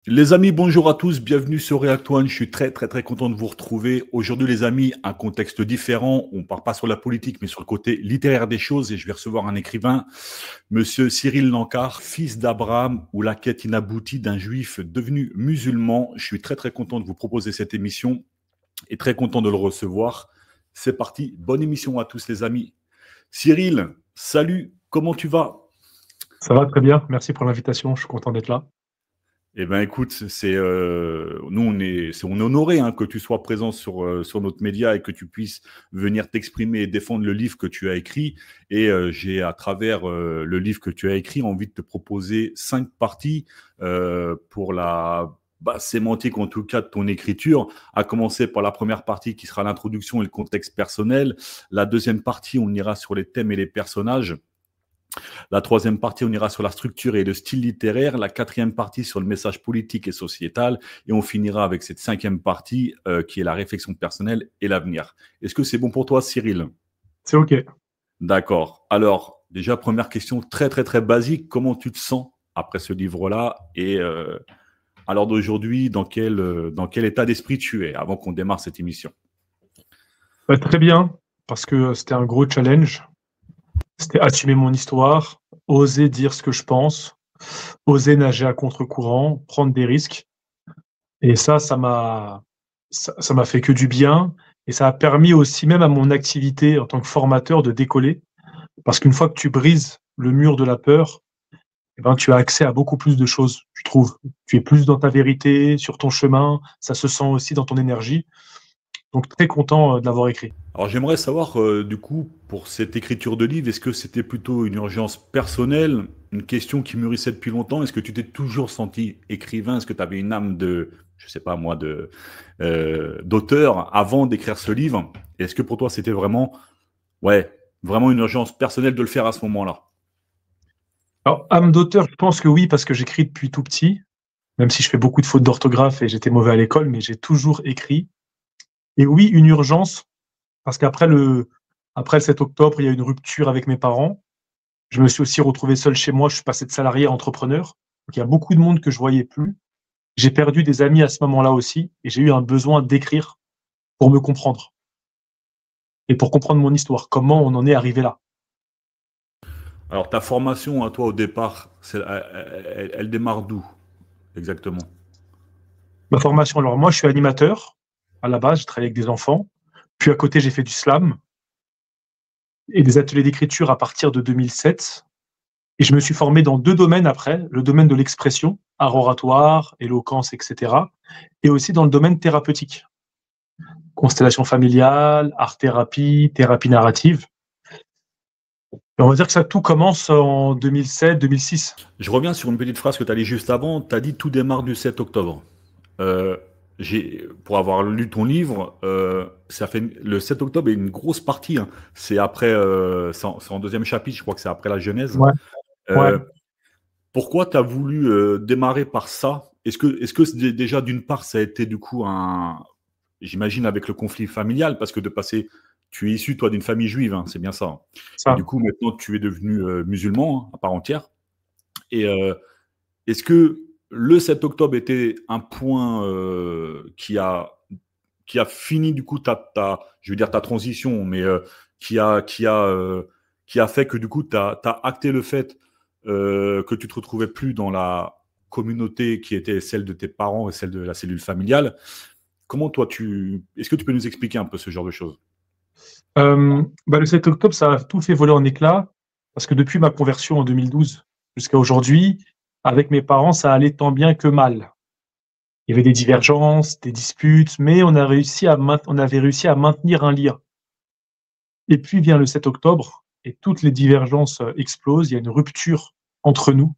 Les amis, bonjour à tous, bienvenue sur React One. Je suis très content de vous retrouver. Aujourd'hui les amis, un contexte différent. On ne part pas sur la politique mais sur le côté littéraire des choses et je vais recevoir un écrivain, monsieur Cyril Lancard, fils d'Abraham ou la quête inaboutie d'un juif devenu musulman. Je suis très content de vous proposer cette émission et très content de le recevoir. C'est parti, bonne émission à tous les amis. Cyril, salut, comment tu vas? Ça va très bien, merci pour l'invitation, je suis content d'être là. Eh ben écoute, nous on est honoré hein, que tu sois présent sur notre média et que tu puisses venir t'exprimer et défendre le livre que tu as écrit. Et j'ai à travers le livre que tu as écrit envie de te proposer 5 parties pour la sémantique en tout cas de ton écriture, à commencer par la première partie qui sera l'introduction et le contexte personnel. La deuxième partie, on ira sur les thèmes et les personnages. La troisième partie, on ira sur la structure et le style littéraire. La quatrième partie sur le message politique et sociétal. Et on finira avec cette cinquième partie qui est la réflexion personnelle et l'avenir. Est-ce que c'est bon pour toi, Cyril? C'est OK. D'accord. Alors, déjà, première question très basique. Comment tu te sens après ce livre-là? Et à l'heure d'aujourd'hui, dans quel état d'esprit tu es avant qu'on démarre cette émission? Très bien, parce que c'était un gros challenge. C'était assumer mon histoire, oser dire ce que je pense, oser nager à contre-courant, prendre des risques. Et ça m'a fait que du bien. Et ça a permis aussi, même à mon activité en tant que formateur, de décoller. Parce qu'une fois que tu brises le mur de la peur, eh ben, tu as accès à beaucoup plus de choses, je trouve. Tu es plus dans ta vérité, sur ton chemin. Ça se sent aussi dans ton énergie. Donc très content de l'avoir écrit. Alors j'aimerais savoir, du coup, pour cette écriture de livre, est-ce que c'était plutôt une urgence personnelle, une question qui mûrissait depuis longtemps? Est-ce que tu t'es toujours senti écrivain? Est-ce que tu avais une âme de, je sais pas moi, d'auteur avant d'écrire ce livre? Et est-ce que pour toi c'était vraiment, ouais, vraiment une urgence personnelle de le faire à ce moment-là? Alors, âme d'auteur, je pense que oui, parce que j'écris depuis tout petit, même si je fais beaucoup de fautes d'orthographe et j'étais mauvais à l'école, mais j'ai toujours écrit. Et oui, une urgence, parce après le 7 octobre, il y a eu une rupture avec mes parents. Je me suis aussi retrouvé seul chez moi, je suis passé de salarié à entrepreneur. Donc, il y a beaucoup de monde que je voyais plus. J'ai perdu des amis à ce moment-là aussi, et j'ai eu un besoin d'écrire pour me comprendre. Et pour comprendre mon histoire, comment on en est arrivé là. Alors ta formation à toi au départ, elle démarre d'où exactement? Ma formation, alors moi, je suis animateur. À la base, je travaille avec des enfants. Puis à côté, j'ai fait du slam et des ateliers d'écriture à partir de 2007. Et je me suis formé dans 2 domaines après, le domaine de l'expression, art oratoire, éloquence, etc. Et aussi dans le domaine thérapeutique, constellation familiale, art-thérapie, thérapie narrative. Et on va dire que ça tout commence en 2007-2006. Je reviens sur une petite phrase que tu as dit juste avant. Tu as dit tout démarre du 7 octobre. Euh, pour avoir lu ton livre, ça fait le 7 octobre est une grosse partie. Hein. C'est après, c'est en deuxième chapitre, je crois que c'est après la Genèse. Ouais, ouais. Euh, Pourquoi tu as voulu démarrer par ça? Est-ce que déjà d'une part ça a été du coup j'imagine avec le conflit familial, parce que tu es issu toi d'une famille juive, hein, c'est bien ça. Hein. Et Ça. du coup maintenant tu es devenu musulman hein, à part entière. Et est-ce que le 7 octobre était un point qui a fini du coup je veux dire ta transition, mais qui a fait que du coup tu as acté le fait que tu te retrouvais plus dans la communauté qui était celle de tes parents et celle de la cellule familiale? Est-ce que tu peux nous expliquer un peu ce genre de choses? Le 7 octobre, ça a tout fait voler en éclats, parce que depuis ma conversion en 2012 jusqu'à aujourd'hui, avec mes parents, ça allait tant bien que mal. Il y avait des divergences, des disputes, mais on avait réussi à maintenir un lien. Et puis vient le 7 octobre, et toutes les divergences explosent, il y a une rupture entre nous.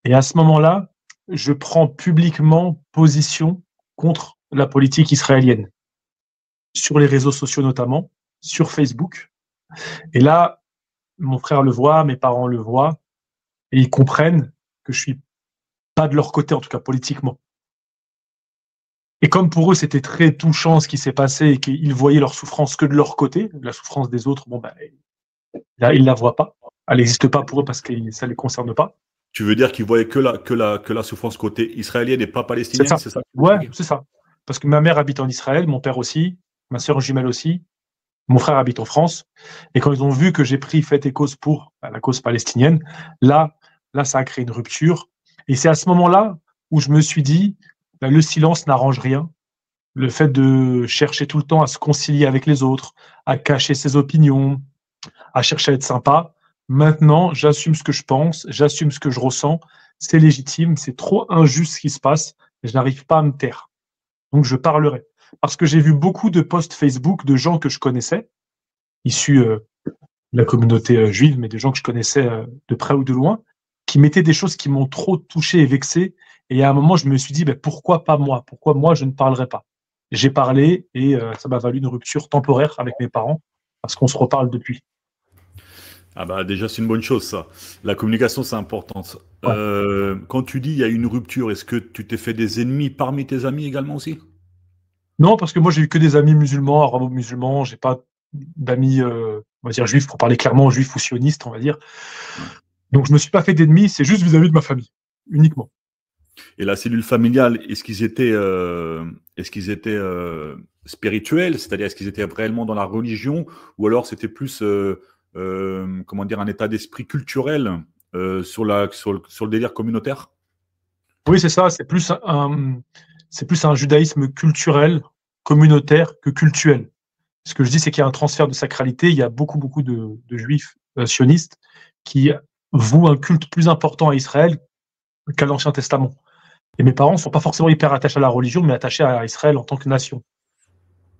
Et à ce moment-là, je prends publiquement position contre la politique israélienne, sur les réseaux sociaux notamment, sur Facebook. Et là, mon frère le voit, mes parents le voient, et ils comprennent que je suis pas de leur côté, en tout cas politiquement. Et comme pour eux, c'était très touchant ce qui s'est passé et qu'ils voyaient leur souffrance que de leur côté, la souffrance des autres, là, ils la voient pas. Elle n'existe pas pour eux parce que ça les concerne pas. Tu veux dire qu'ils voyaient que la souffrance côté israélienne et pas palestinienne, c'est ça? Ouais, c'est ça. Parce que ma mère habite en Israël, mon père aussi, ma sœur jumelle aussi, mon frère habite en France. Et quand ils ont vu que j'ai pris fait et cause pour la cause palestinienne, là, ça a créé une rupture. Et c'est à ce moment-là où je me suis dit, le silence n'arrange rien. Le fait de chercher tout le temps à se concilier avec les autres, à cacher ses opinions, à chercher à être sympa. Maintenant, j'assume ce que je pense, j'assume ce que je ressens. C'est légitime, c'est trop injuste ce qui se passe. Je n'arrive pas à me taire. Donc, je parlerai. Parce que j'ai vu beaucoup de posts Facebook de gens que je connaissais, issus de la communauté juive, mais des gens que je connaissais de près ou de loin, qui mettaient des choses qui m'ont trop touché et vexé. Et à un moment, je me suis dit, pourquoi pas moi? Pourquoi moi, je ne parlerai pas? J'ai parlé et ça m'a valu une rupture temporaire avec mes parents, parce qu'on se reparle depuis. Ah bah déjà, c'est une bonne chose, ça. La communication, c'est important. Ouais. Quand tu dis il y a une rupture, est-ce que tu t'es fait des ennemis parmi tes amis également aussi? Non, parce que moi, j'ai eu que des amis musulmans, arabo-musulmans. J'ai pas d'amis, on va dire, juifs, pour parler clairement, juifs ou sionistes, on va dire. Ouais. Donc, je me suis pas fait d'ennemis, c'est juste vis-à-vis de ma famille, uniquement. Et la cellule familiale, est-ce qu'ils étaient spirituels, c'est-à-dire est-ce qu'ils étaient réellement dans la religion, ou alors c'était plus, comment dire, un état d'esprit culturel sur le délire communautaire? Oui, c'est ça, c'est plus un judaïsme culturel, communautaire que cultuel. Ce que je dis, c'est qu'il y a un transfert de sacralité. Il y a beaucoup de juifs sionistes qui vouent un culte plus important à Israël qu'à l'Ancien Testament. Et mes parents ne sont pas forcément hyper attachés à la religion, mais attachés à Israël en tant que nation.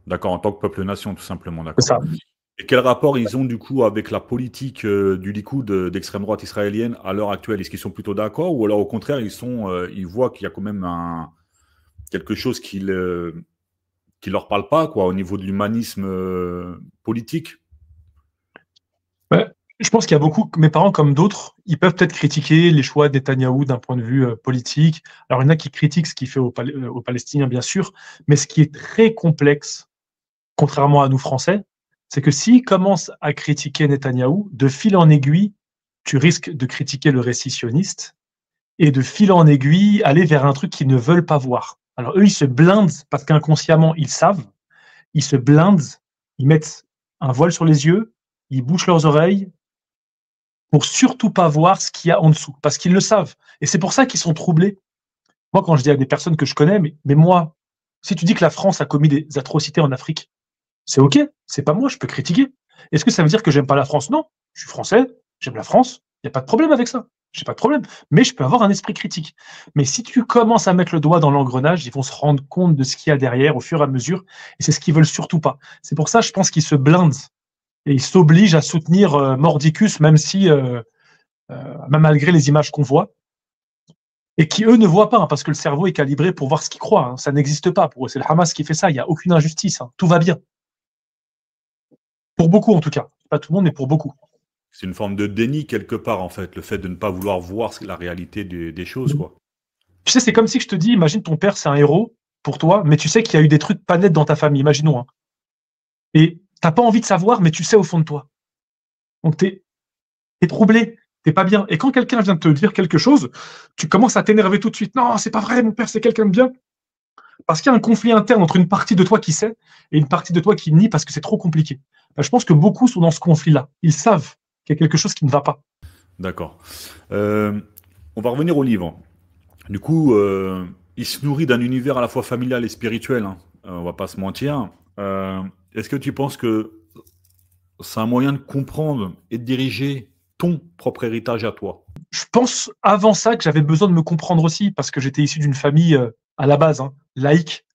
D'accord, en tant que peuple-nation, tout simplement, C'est d'accord. ça. Et quel rapport ils ont du coup avec la politique du Likoud d'extrême droite israélienne à l'heure actuelle? Est-ce qu'ils sont plutôt d'accord ou alors au contraire ils voient qu'il y a quand même quelque chose qui leur parle pas quoi au niveau de l'humanisme politique? Ouais. Je pense qu'il y a beaucoup, mes parents comme d'autres, ils peuvent peut-être critiquer les choix de Netanyahou d'un point de vue politique. Alors, il y en a qui critiquent ce qu'il fait aux Palestiniens, bien sûr, mais ce qui est très complexe, contrairement à nous Français, c'est que s'ils commencent à critiquer Netanyahou, de fil en aiguille, tu risques de critiquer le récit sioniste et de fil en aiguille aller vers un truc qu'ils ne veulent pas voir. Alors, eux, ils se blindent parce qu'inconsciemment, ils savent, ils se blindent, ils mettent un voile sur les yeux, ils bouchent leurs oreilles, pour surtout pas voir ce qu'il y a en dessous, parce qu'ils le savent. Et c'est pour ça qu'ils sont troublés. Moi, quand je dis à des personnes que je connais, mais moi, si tu dis que la France a commis des atrocités en Afrique, c'est OK, c'est pas moi, je peux critiquer. Est-ce que ça veut dire que j'aime pas la France? Non, je suis français, j'aime la France, il n'y a pas de problème avec ça. J'ai pas de problème. Mais je peux avoir un esprit critique. Mais si tu commences à mettre le doigt dans l'engrenage, ils vont se rendre compte de ce qu'il y a derrière au fur et à mesure. Et c'est ce qu'ils veulent surtout pas. C'est pour ça, je pense qu'ils se blindent et ils s'obligent à soutenir Mordicus, même si, même malgré les images qu'on voit, et qui eux ne voient pas, hein, parce que le cerveau est calibré pour voir ce qu'ils croient. Hein. Ça n'existe pas pour eux. C'est le Hamas qui fait ça. Il n'y a aucune injustice. Hein. Tout va bien. Pour beaucoup, en tout cas. Pas tout le monde, mais pour beaucoup. C'est une forme de déni quelque part en fait, le fait de ne pas vouloir voir la réalité des choses quoi. Tu sais, c'est comme si je te dis, imagine ton père, c'est un héros pour toi, mais tu sais qu'il y a eu des trucs pas nets dans ta famille, imaginons. Hein. Et t'as pas envie de savoir, mais tu sais au fond de toi. Donc t'es troublé, t'es pas bien. Et quand quelqu'un vient te dire quelque chose, tu commences à t'énerver tout de suite. Non, c'est pas vrai, mon père, c'est quelqu'un de bien. Parce qu'il y a un conflit interne entre une partie de toi qui sait et une partie de toi qui nie parce que c'est trop compliqué. Ben, je pense que beaucoup sont dans ce conflit-là. Ils savent qu'il y a quelque chose qui ne va pas. D'accord. On va revenir au livre. Du coup, il se nourrit d'un univers à la fois familial et spirituel. Hein. On va pas se mentir. Est-ce que tu penses que c'est un moyen de comprendre et de diriger ton propre héritage à toi? Je pense avant ça que j'avais besoin de me comprendre aussi parce que j'étais issu d'une famille à la base laïque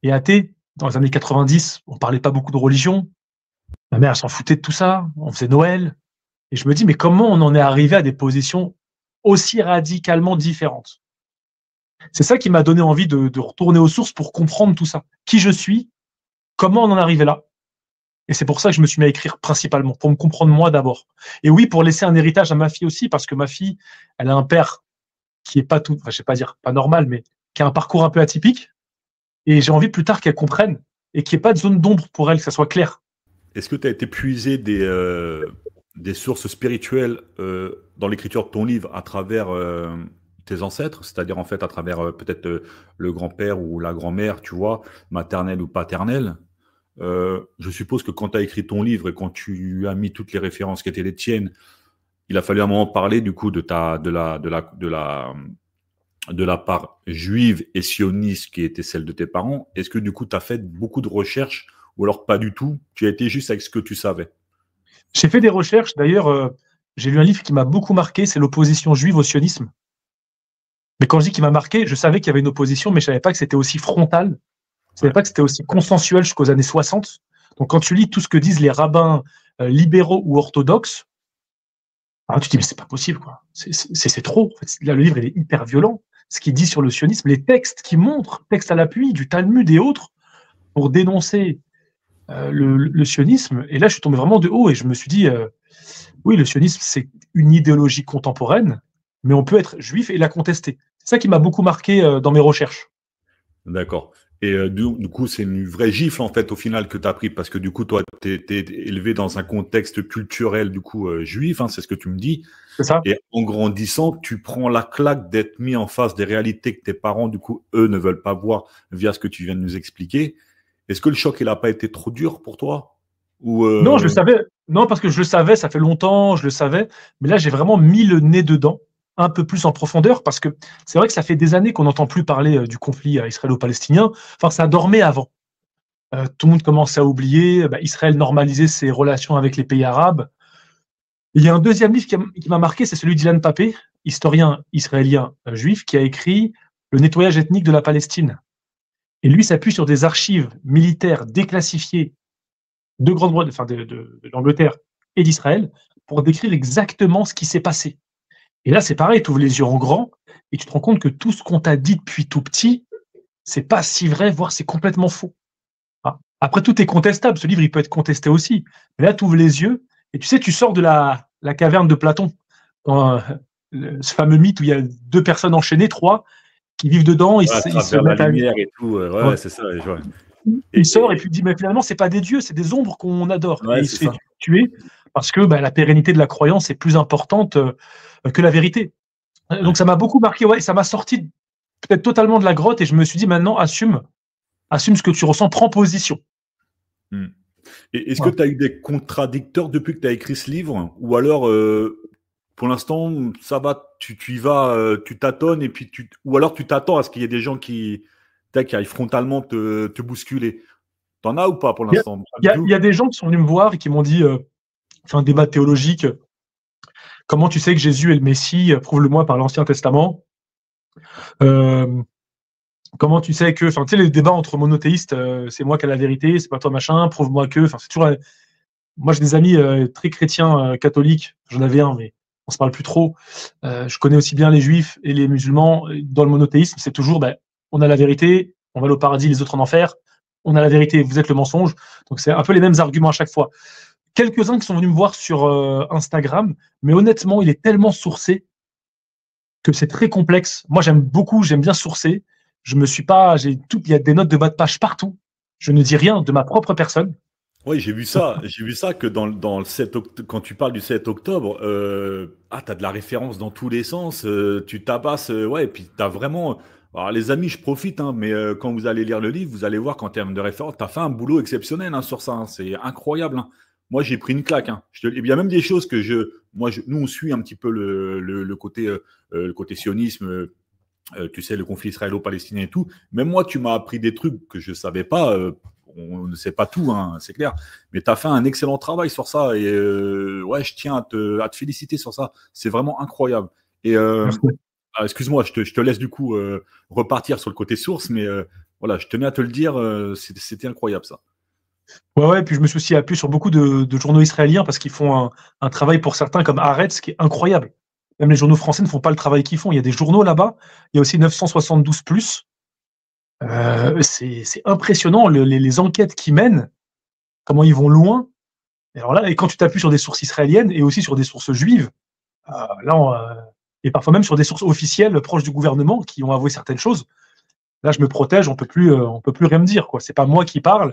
et athée. Dans les années 90, on parlait pas beaucoup de religion. Ma mère s'en foutait de tout ça. On faisait Noël. Et je me dis, mais comment on en est arrivé à des positions aussi radicalement différentes? C'est ça qui m'a donné envie de retourner aux sources pour comprendre tout ça. Qui je suis, comment on en est arrivé là. Et c'est pour ça que je me suis mis à écrire principalement, pour me comprendre moi d'abord. Et oui, pour laisser un héritage à ma fille aussi, parce que ma fille, elle a un père qui est pas tout, enfin, je vais pas dire pas normal, mais qui a un parcours un peu atypique. Et j'ai envie plus tard qu'elle comprenne et qu'il n'y ait pas de zone d'ombre pour elle, que ça soit clair. Est-ce que tu as été puisé des sources spirituelles dans l'écriture de ton livre à travers tes ancêtres, c'est-à-dire en fait à travers peut-être le grand-père ou la grand-mère, tu vois, maternelle ou paternelle. Je suppose que quand tu as écrit ton livre et quand tu as mis toutes les références qui étaient les tiennes, il a fallu à un moment parler du coup de la part juive et sioniste qui était celle de tes parents. Est-ce que du coup tu as fait beaucoup de recherches ou alors pas du tout? Tu as été juste avec ce que tu savais? J'ai fait des recherches, d'ailleurs, j'ai lu un livre qui m'a beaucoup marqué, c'est l'opposition juive au sionisme. Mais quand je dis qu'il m'a marqué, je savais qu'il y avait une opposition, mais je savais pas que c'était aussi frontal. Je savais Ouais. pas que c'était aussi consensuel jusqu'aux années 60. Donc quand tu lis tout ce que disent les rabbins libéraux ou orthodoxes, alors tu te dis mais c'est pas possible quoi. C'est trop. En fait, là le livre il est hyper violent. Ce qu'il dit sur le sionisme, les textes qui montrent, textes à l'appui du Talmud et autres, pour dénoncer le sionisme. Et là je suis tombé vraiment de haut et je me suis dit oui le sionisme c'est une idéologie contemporaine, mais on peut être juif et la contester. C'est ça qui m'a beaucoup marqué dans mes recherches. D'accord. Et du coup, c'est une vraie gifle en fait au final que tu as pris parce que du coup, toi, tu es élevé dans un contexte culturel du coup juif, hein, c'est ce que tu me dis. C'est ça. Et en grandissant, tu prends la claque d'être mis en face des réalités que tes parents, du coup, eux, ne veulent pas voir via ce que tu viens de nous expliquer. Est-ce que le choc, il n'a pas été trop dur pour toi? Ou Non, je le savais. Non, parce que je le savais, ça fait longtemps, je le savais. Mais là, j'ai vraiment mis le nez dedans, un peu plus en profondeur, parce que c'est vrai que ça fait des années qu'on n'entend plus parler du conflit israélo-palestinien. Enfin, ça dormait avant. Tout le monde commençait à oublier. Israël normalisait ses relations avec les pays arabes. Il y a un deuxième livre qui m'a marqué, c'est celui d'Ilan Pappé, historien israélien juif, qui a écrit Le nettoyage ethnique de la Palestine. Et lui s'appuie sur des archives militaires déclassifiées de Grande-Bretagne, enfin de l'Angleterre et d'Israël, pour décrire exactement ce qui s'est passé. Et là, c'est pareil, tu ouvres les yeux en grand et tu te rends compte que tout ce qu'on t'a dit depuis tout petit, c'est pas si vrai, voire c'est complètement faux. Ah. Après, tout est contestable. Ce livre, il peut être contesté aussi. Mais là, tu ouvres les yeux et tu sais, tu sors de la caverne de Platon, dans, ce fameux mythe où il y a deux personnes enchaînées, trois, qui vivent dedans, à ils se travers la mettent à... lumière et tout, Ouais. ouais, c'est ça. Ouais. Il sort et puis il dit mais finalement c'est pas des dieux, c'est des ombres qu'on adore. Et Ouais, il c'est se fait ça. tuer parce que la pérennité de la croyance est plus importante que la vérité. Donc Ouais. ça m'a beaucoup marqué, ouais, ça m'a sorti peut-être totalement de la grotte et je me suis dit maintenant assume ce que tu ressens, prends position. Hmm. Et est-ce que Ouais. tu as eu des contradicteurs depuis que tu as écrit ce livre? Ou alors, pour l'instant, ça va, tu y vas, tu tâtonnes, et puis ou alors tu t'attends à ce qu'il y ait des gens qui aillent frontalement te bousculer. T'en as ou pas pour Il y a, l'instant? Pas il y du a- il y tout? a des gens qui sont venus me voir et qui m'ont dit, fait un débat théologique, comment tu sais que Jésus est le Messie, prouve-le-moi par l'Ancien Testament. Euh, Comment tu sais que, enfin, tu sais, les débats entre monothéistes, c'est moi qui ai la vérité, c'est pas toi machin, prouve-moi que, enfin, c'est toujours. Moi, j'ai des amis très chrétiens, catholiques. J'en avais un, mais on se parle plus trop. Je connais aussi bien les juifs et les musulmans. Dans le monothéisme, c'est toujours, on a la vérité, on va aller au paradis, les autres en enfer. On a la vérité, vous êtes le mensonge. Donc, c'est un peu les mêmes arguments à chaque fois. Quelques-uns qui sont venus me voir sur Instagram, mais honnêtement, il est tellement sourcé que c'est très complexe. Moi, j'aime bien sourcer. Je me suis pas, j'ai tout, il y a des notes de bas de page partout. Je ne dis rien de ma propre personne. Oui, j'ai vu ça. J'ai vu ça que dans le 7 octobre, quand tu parles du 7 octobre, t'as de la référence dans tous les sens. Tu tabasses, ouais, et puis t'as vraiment. Alors, les amis, je profite, hein, mais quand vous allez lire le livre, vous allez voir qu'en termes de référence, t'as fait un boulot exceptionnel hein, sur ça. Hein. C'est incroyable. Hein. Moi, j'ai pris une claque. Hein. Il y a même des choses que nous, on suit un petit peu le côté sionisme. Tu sais, le conflit israélo-palestinien et tout. Même moi, tu m'as appris des trucs que je ne savais pas. On ne sait pas tout, hein, c'est clair. Mais tu as fait un excellent travail sur ça. Et ouais, je tiens à te féliciter sur ça. C'est vraiment incroyable. Et excuse-moi, je te laisse du coup repartir sur le côté source. Mais voilà, je tenais à te le dire. C'était incroyable ça. Ouais, ouais, puis je me suis aussi appuyé sur beaucoup de journaux israéliens parce qu'ils font un travail pour certains comme Haaretz qui est incroyable. Même les journaux français ne font pas le travail qu'ils font. Il y a des journaux là-bas. Il y a aussi 972 plus. C'est impressionnant les enquêtes qu'ils mènent, comment ils vont loin. Et alors là, et quand tu t'appuies sur des sources israéliennes et aussi sur des sources juives, et parfois même sur des sources officielles proches du gouvernement qui ont avoué certaines choses, là je me protège, on peut plus rien me dire quoi. C'est pas moi qui parle.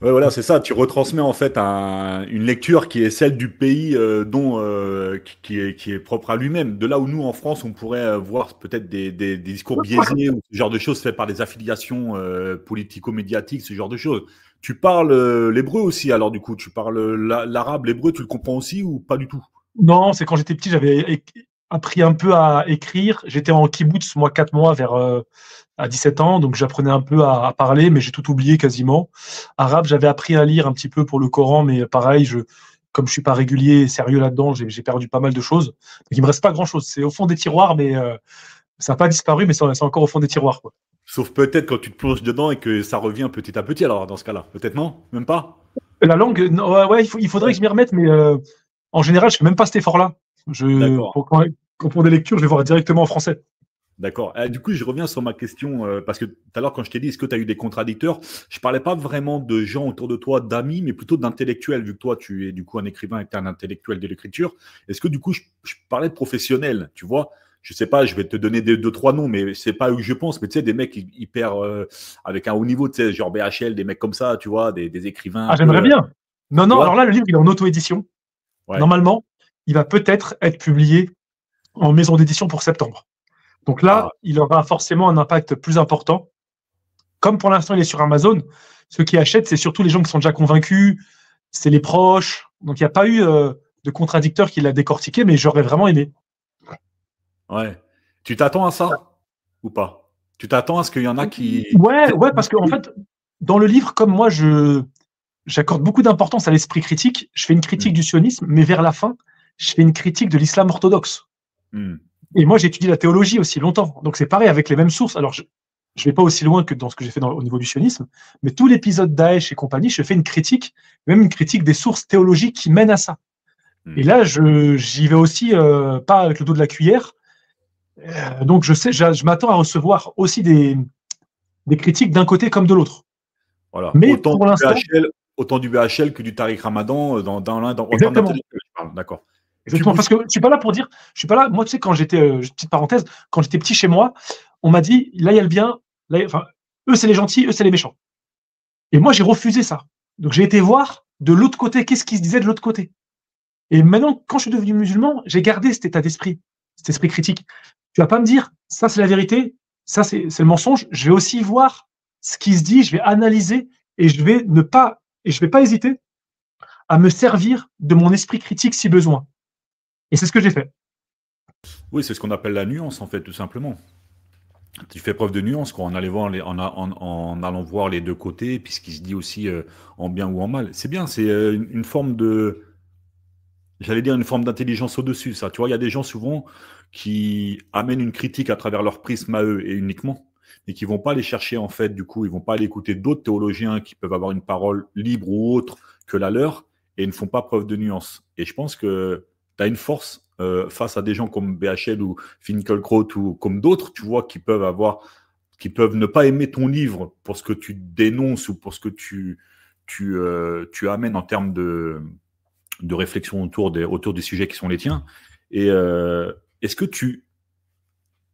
Ouais, voilà, c'est ça. Tu retransmets en fait une lecture qui est celle du pays qui est propre à lui-même. De là où nous, en France, on pourrait voir peut-être des discours biaisés ou ce genre de choses faits par des affiliations politico-médiatiques, ce genre de choses. Tu parles l'hébreu aussi, alors du coup, tu parles l'arabe, l'hébreu, tu le comprends aussi ou pas du tout? Non, c'est quand j'étais petit, j'avais appris un peu à écrire. J'étais en kibbutz, moi, 4 mois vers à 17 ans, donc j'apprenais un peu à parler, mais j'ai tout oublié quasiment. Arabe, j'avais appris à lire un petit peu pour le Coran, mais pareil, comme je suis pas régulier et sérieux là-dedans, j'ai perdu pas mal de choses. Donc il me reste pas grand-chose. C'est au fond des tiroirs, mais ça n'a pas disparu, mais c'est encore au fond des tiroirs, quoi. Sauf peut-être quand tu te plonges dedans et que ça revient petit à petit, alors dans ce cas-là. Peut-être non? Même pas? La langue, non, ouais, ouais, il faudrait que Ouais, je m'y remette, mais en général, je fais même pas cet effort-là. d'accord. Pour des lectures, je vais voir directement en français. D'accord. Du coup, je reviens sur ma question, parce que tout à l'heure, quand je t'ai dit, est-ce que tu as eu des contradicteurs, je parlais pas vraiment de gens autour de toi, d'amis, mais plutôt d'intellectuels, vu que toi, tu es du coup un écrivain et que tu es un intellectuel de l'écriture. Est-ce que du coup, je parlais de professionnels, tu vois? Je sais pas, je vais te donner deux, trois noms, mais c'est pas eux que je pense, mais tu sais, des mecs hyper, avec un haut niveau, tu sais, genre BHL, des mecs comme ça, tu vois, des écrivains un Ah, j'aimerais peu, bien. Non, tu non, vois? alors là, le livre, il est en auto-édition. Ouais. Normalement, il va peut-être être publié en maison d'édition pour septembre. Donc Ah, là, il aura forcément un impact plus important. Comme pour l'instant, il est sur Amazon, ceux qui achètent, c'est surtout les gens qui sont déjà convaincus, c'est les proches. Donc il n'y a pas eu de contradicteur qui l'a décortiqué, mais j'aurais vraiment aimé. ouais. Tu t'attends à ça ou pas? Tu t'attends à ce qu'il y en a qui, Ouais, ouais, parce qu'en fait, dans le livre, comme moi, j'accorde beaucoup d'importance à l'esprit critique, je fais une Hmm, critique du sionisme, mais vers la fin, je fais une critique de l'islam orthodoxe. hmm. Et moi, j'ai étudié la théologie aussi longtemps. Donc, c'est pareil avec les mêmes sources. Alors, je ne vais pas aussi loin que dans ce que j'ai fait au niveau du sionisme, mais tout l'épisode Daesh et compagnie, je fais une critique, même une critique des sources théologiques qui mènent à ça. Et Hmm. là, j'y vais aussi, pas avec le dos de la cuillère. Donc, je sais, je m'attends à recevoir aussi des critiques d'un côté comme de l'autre. Voilà. Mais pour l'instant, Autant du BHL que du Tariq Ramadan dans l'un, en termes exactement. d'intellectuel, je parle. D'accord. Tu Exactement. bouges. Parce que je suis pas là pour dire, je suis pas là. Moi, tu sais, quand j'étais, petite parenthèse, quand j'étais petit chez moi, on m'a dit, là, il y a le bien, là, enfin, eux, c'est les gentils, eux, c'est les méchants. Et moi, j'ai refusé ça. Donc, j'ai été voir de l'autre côté, qu'est-ce qui se disait de l'autre côté. Et maintenant, quand je suis devenu musulman, j'ai gardé cet état d'esprit, cet esprit critique. Tu vas pas me dire, ça, c'est la vérité, ça, c'est le mensonge. Je vais aussi voir ce qui se dit, je vais analyser et je vais pas hésiter à me servir de mon esprit critique si besoin. Et c'est ce que j'ai fait. Oui, c'est ce qu'on appelle la nuance, en fait, tout simplement. Tu fais preuve de nuance, quoi, en allant voir en allant voir les deux côtés, puis ce qui se dit aussi en bien ou en mal. C'est bien, c'est une forme de, j'allais dire une forme d'intelligence au-dessus, ça. Tu vois, il y a des gens souvent qui amènent une critique à travers leur prisme à eux et uniquement, et qui vont pas aller chercher, en fait, du coup, ils vont pas aller écouter d'autres théologiens qui peuvent avoir une parole libre ou autre que la leur, et ils ne font pas preuve de nuance. Et je pense que tu as une force face à des gens comme BHL ou Finkielkraut ou comme d'autres, tu vois, qui peuvent ne pas aimer ton livre pour ce que tu dénonces ou pour ce que tu amènes en termes de réflexion autour des sujets qui sont les tiens. Et est-ce que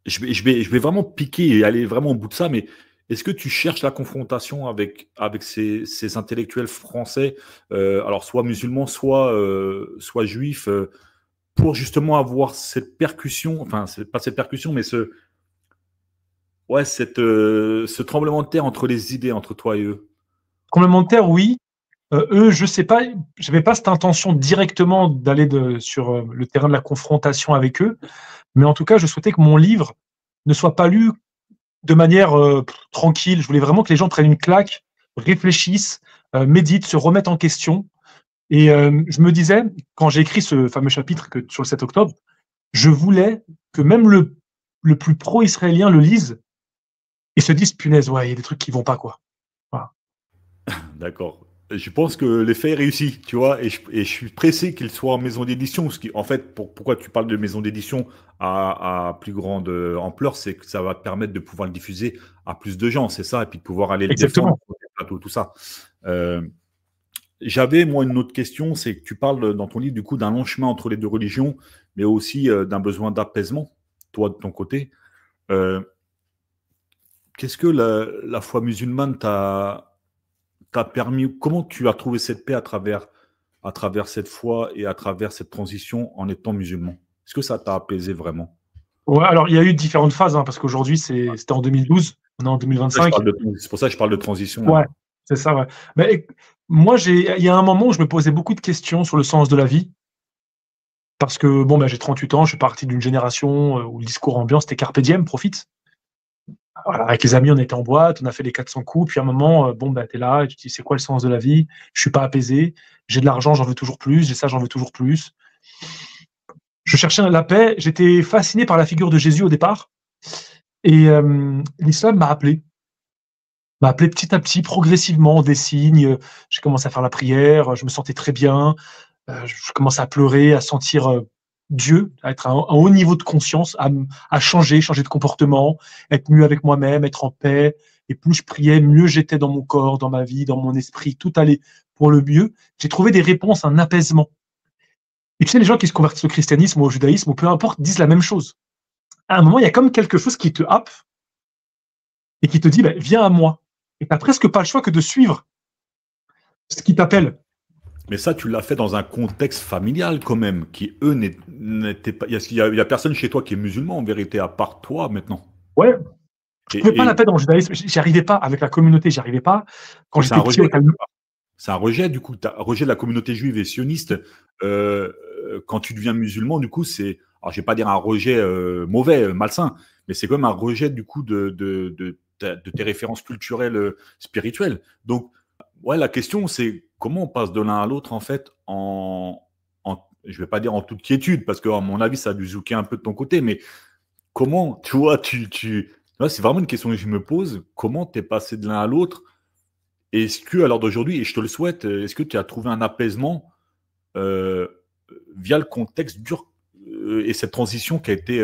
je vais vraiment piquer et aller vraiment au bout de ça, mais est-ce que tu cherches la confrontation avec ces intellectuels français, alors soit musulmans, soit juifs, pour justement avoir cette percussion, enfin, c'est pas cette percussion, mais ce tremblement de terre entre les idées, entre toi et eux? Complémentaire, oui. Eux, je sais pas, j'avais pas cette intention directement d'aller sur le terrain de la confrontation avec eux, mais en tout cas, je souhaitais que mon livre ne soit pas lu de manière tranquille. Je voulais vraiment que les gens prennent une claque, réfléchissent, méditent, se remettent en question. Et je me disais, quand j'ai écrit ce fameux chapitre sur le 7 octobre, je voulais que même le plus pro-israélien le lise et se dise, punaise, ouais, il y a des trucs qui vont pas, quoi. Voilà. D'accord. Je pense que l'effet est réussi, tu vois, et je suis pressé qu'il soit en maison d'édition. En fait, pourquoi tu parles de maison d'édition à plus grande ampleur, c'est que ça va te permettre de pouvoir le diffuser à plus de gens, c'est ça, et puis de pouvoir aller le défendre Exactement. sur les plateaux, tout ça. Euh, J'avais, moi, une autre question, c'est que tu parles dans ton livre, du coup, d'un long chemin entre les deux religions, mais aussi d'un besoin d'apaisement, toi, de ton côté. Euh, Qu'est-ce que la foi musulmane t'a permis, comment tu as trouvé cette paix à travers cette foi et à travers cette transition en étant musulman? Est-ce que ça t'a apaisé vraiment? Ouais, alors il y a eu différentes phases, hein, parce qu'aujourd'hui, c'était en 2012, on est en 2025. C'est pour ça que je parle de transition, Ouais, là. c'est ça, ouais. Mais moi, il y a un moment où je me posais beaucoup de questions sur le sens de la vie, parce que bon, j'ai 38 ans, je suis parti d'une génération où le discours ambiant, c'était Carpe diem, profite. Voilà, avec les amis, on était en boîte, on a fait les 400 coups, puis à un moment, t'es là, et tu te dis, c'est quoi le sens de la vie? Je suis pas apaisé, j'ai de l'argent, j'en veux toujours plus, j'ai ça, j'en veux toujours plus. Je cherchais la paix, j'étais fasciné par la figure de Jésus au départ, et l'islam m'a appelé petit à petit, progressivement, des signes. J'ai commencé à faire la prière, je me sentais très bien, je commençais à pleurer, à sentir Dieu, à être à un haut niveau de conscience, à changer de comportement, être mieux avec moi-même, être en paix. Et plus je priais, mieux j'étais dans mon corps, dans ma vie, dans mon esprit, tout allait pour le mieux. J'ai trouvé des réponses, un apaisement. Et tu sais, les gens qui se convertissent au christianisme ou au judaïsme, ou peu importe, disent la même chose. À un moment, il y a comme quelque chose qui te happe et qui te dit, viens à moi. Et tu n'as presque pas le choix que de suivre ce qui t'appelle. Mais ça, tu l'as fait dans un contexte familial quand même, qui eux n'étaient pas. Il y a personne chez toi qui est musulman en vérité, à part toi maintenant. Ouais, je ne trouvais pas la Et paix dans le judaïsme. J'y arrivais pas avec la communauté, j'y arrivais pas. Quand donc c'est un j'étais petit rejet au Talmud. quelque part. C'est un rejet du coup, un rejet de la communauté juive et sioniste. Quand tu deviens musulman, du coup, c'est, alors je vais pas dire un rejet mauvais, malsain, mais c'est quand même un rejet du coup de tes références culturelles, spirituelles. Donc, ouais, la question c'est comment on passe de l'un à l'autre en fait je vais pas dire en toute quiétude parce que à mon avis ça a dû zouker un peu de ton côté, mais comment, tu vois, là, c'est vraiment une question que je me pose. Comment t'es passé de l'un à l'autre? Est-ce que, à l'heure d'aujourd'hui, et je te le souhaite, est-ce que tu as trouvé un apaisement euh, via le contexte dur et cette transition qui a été.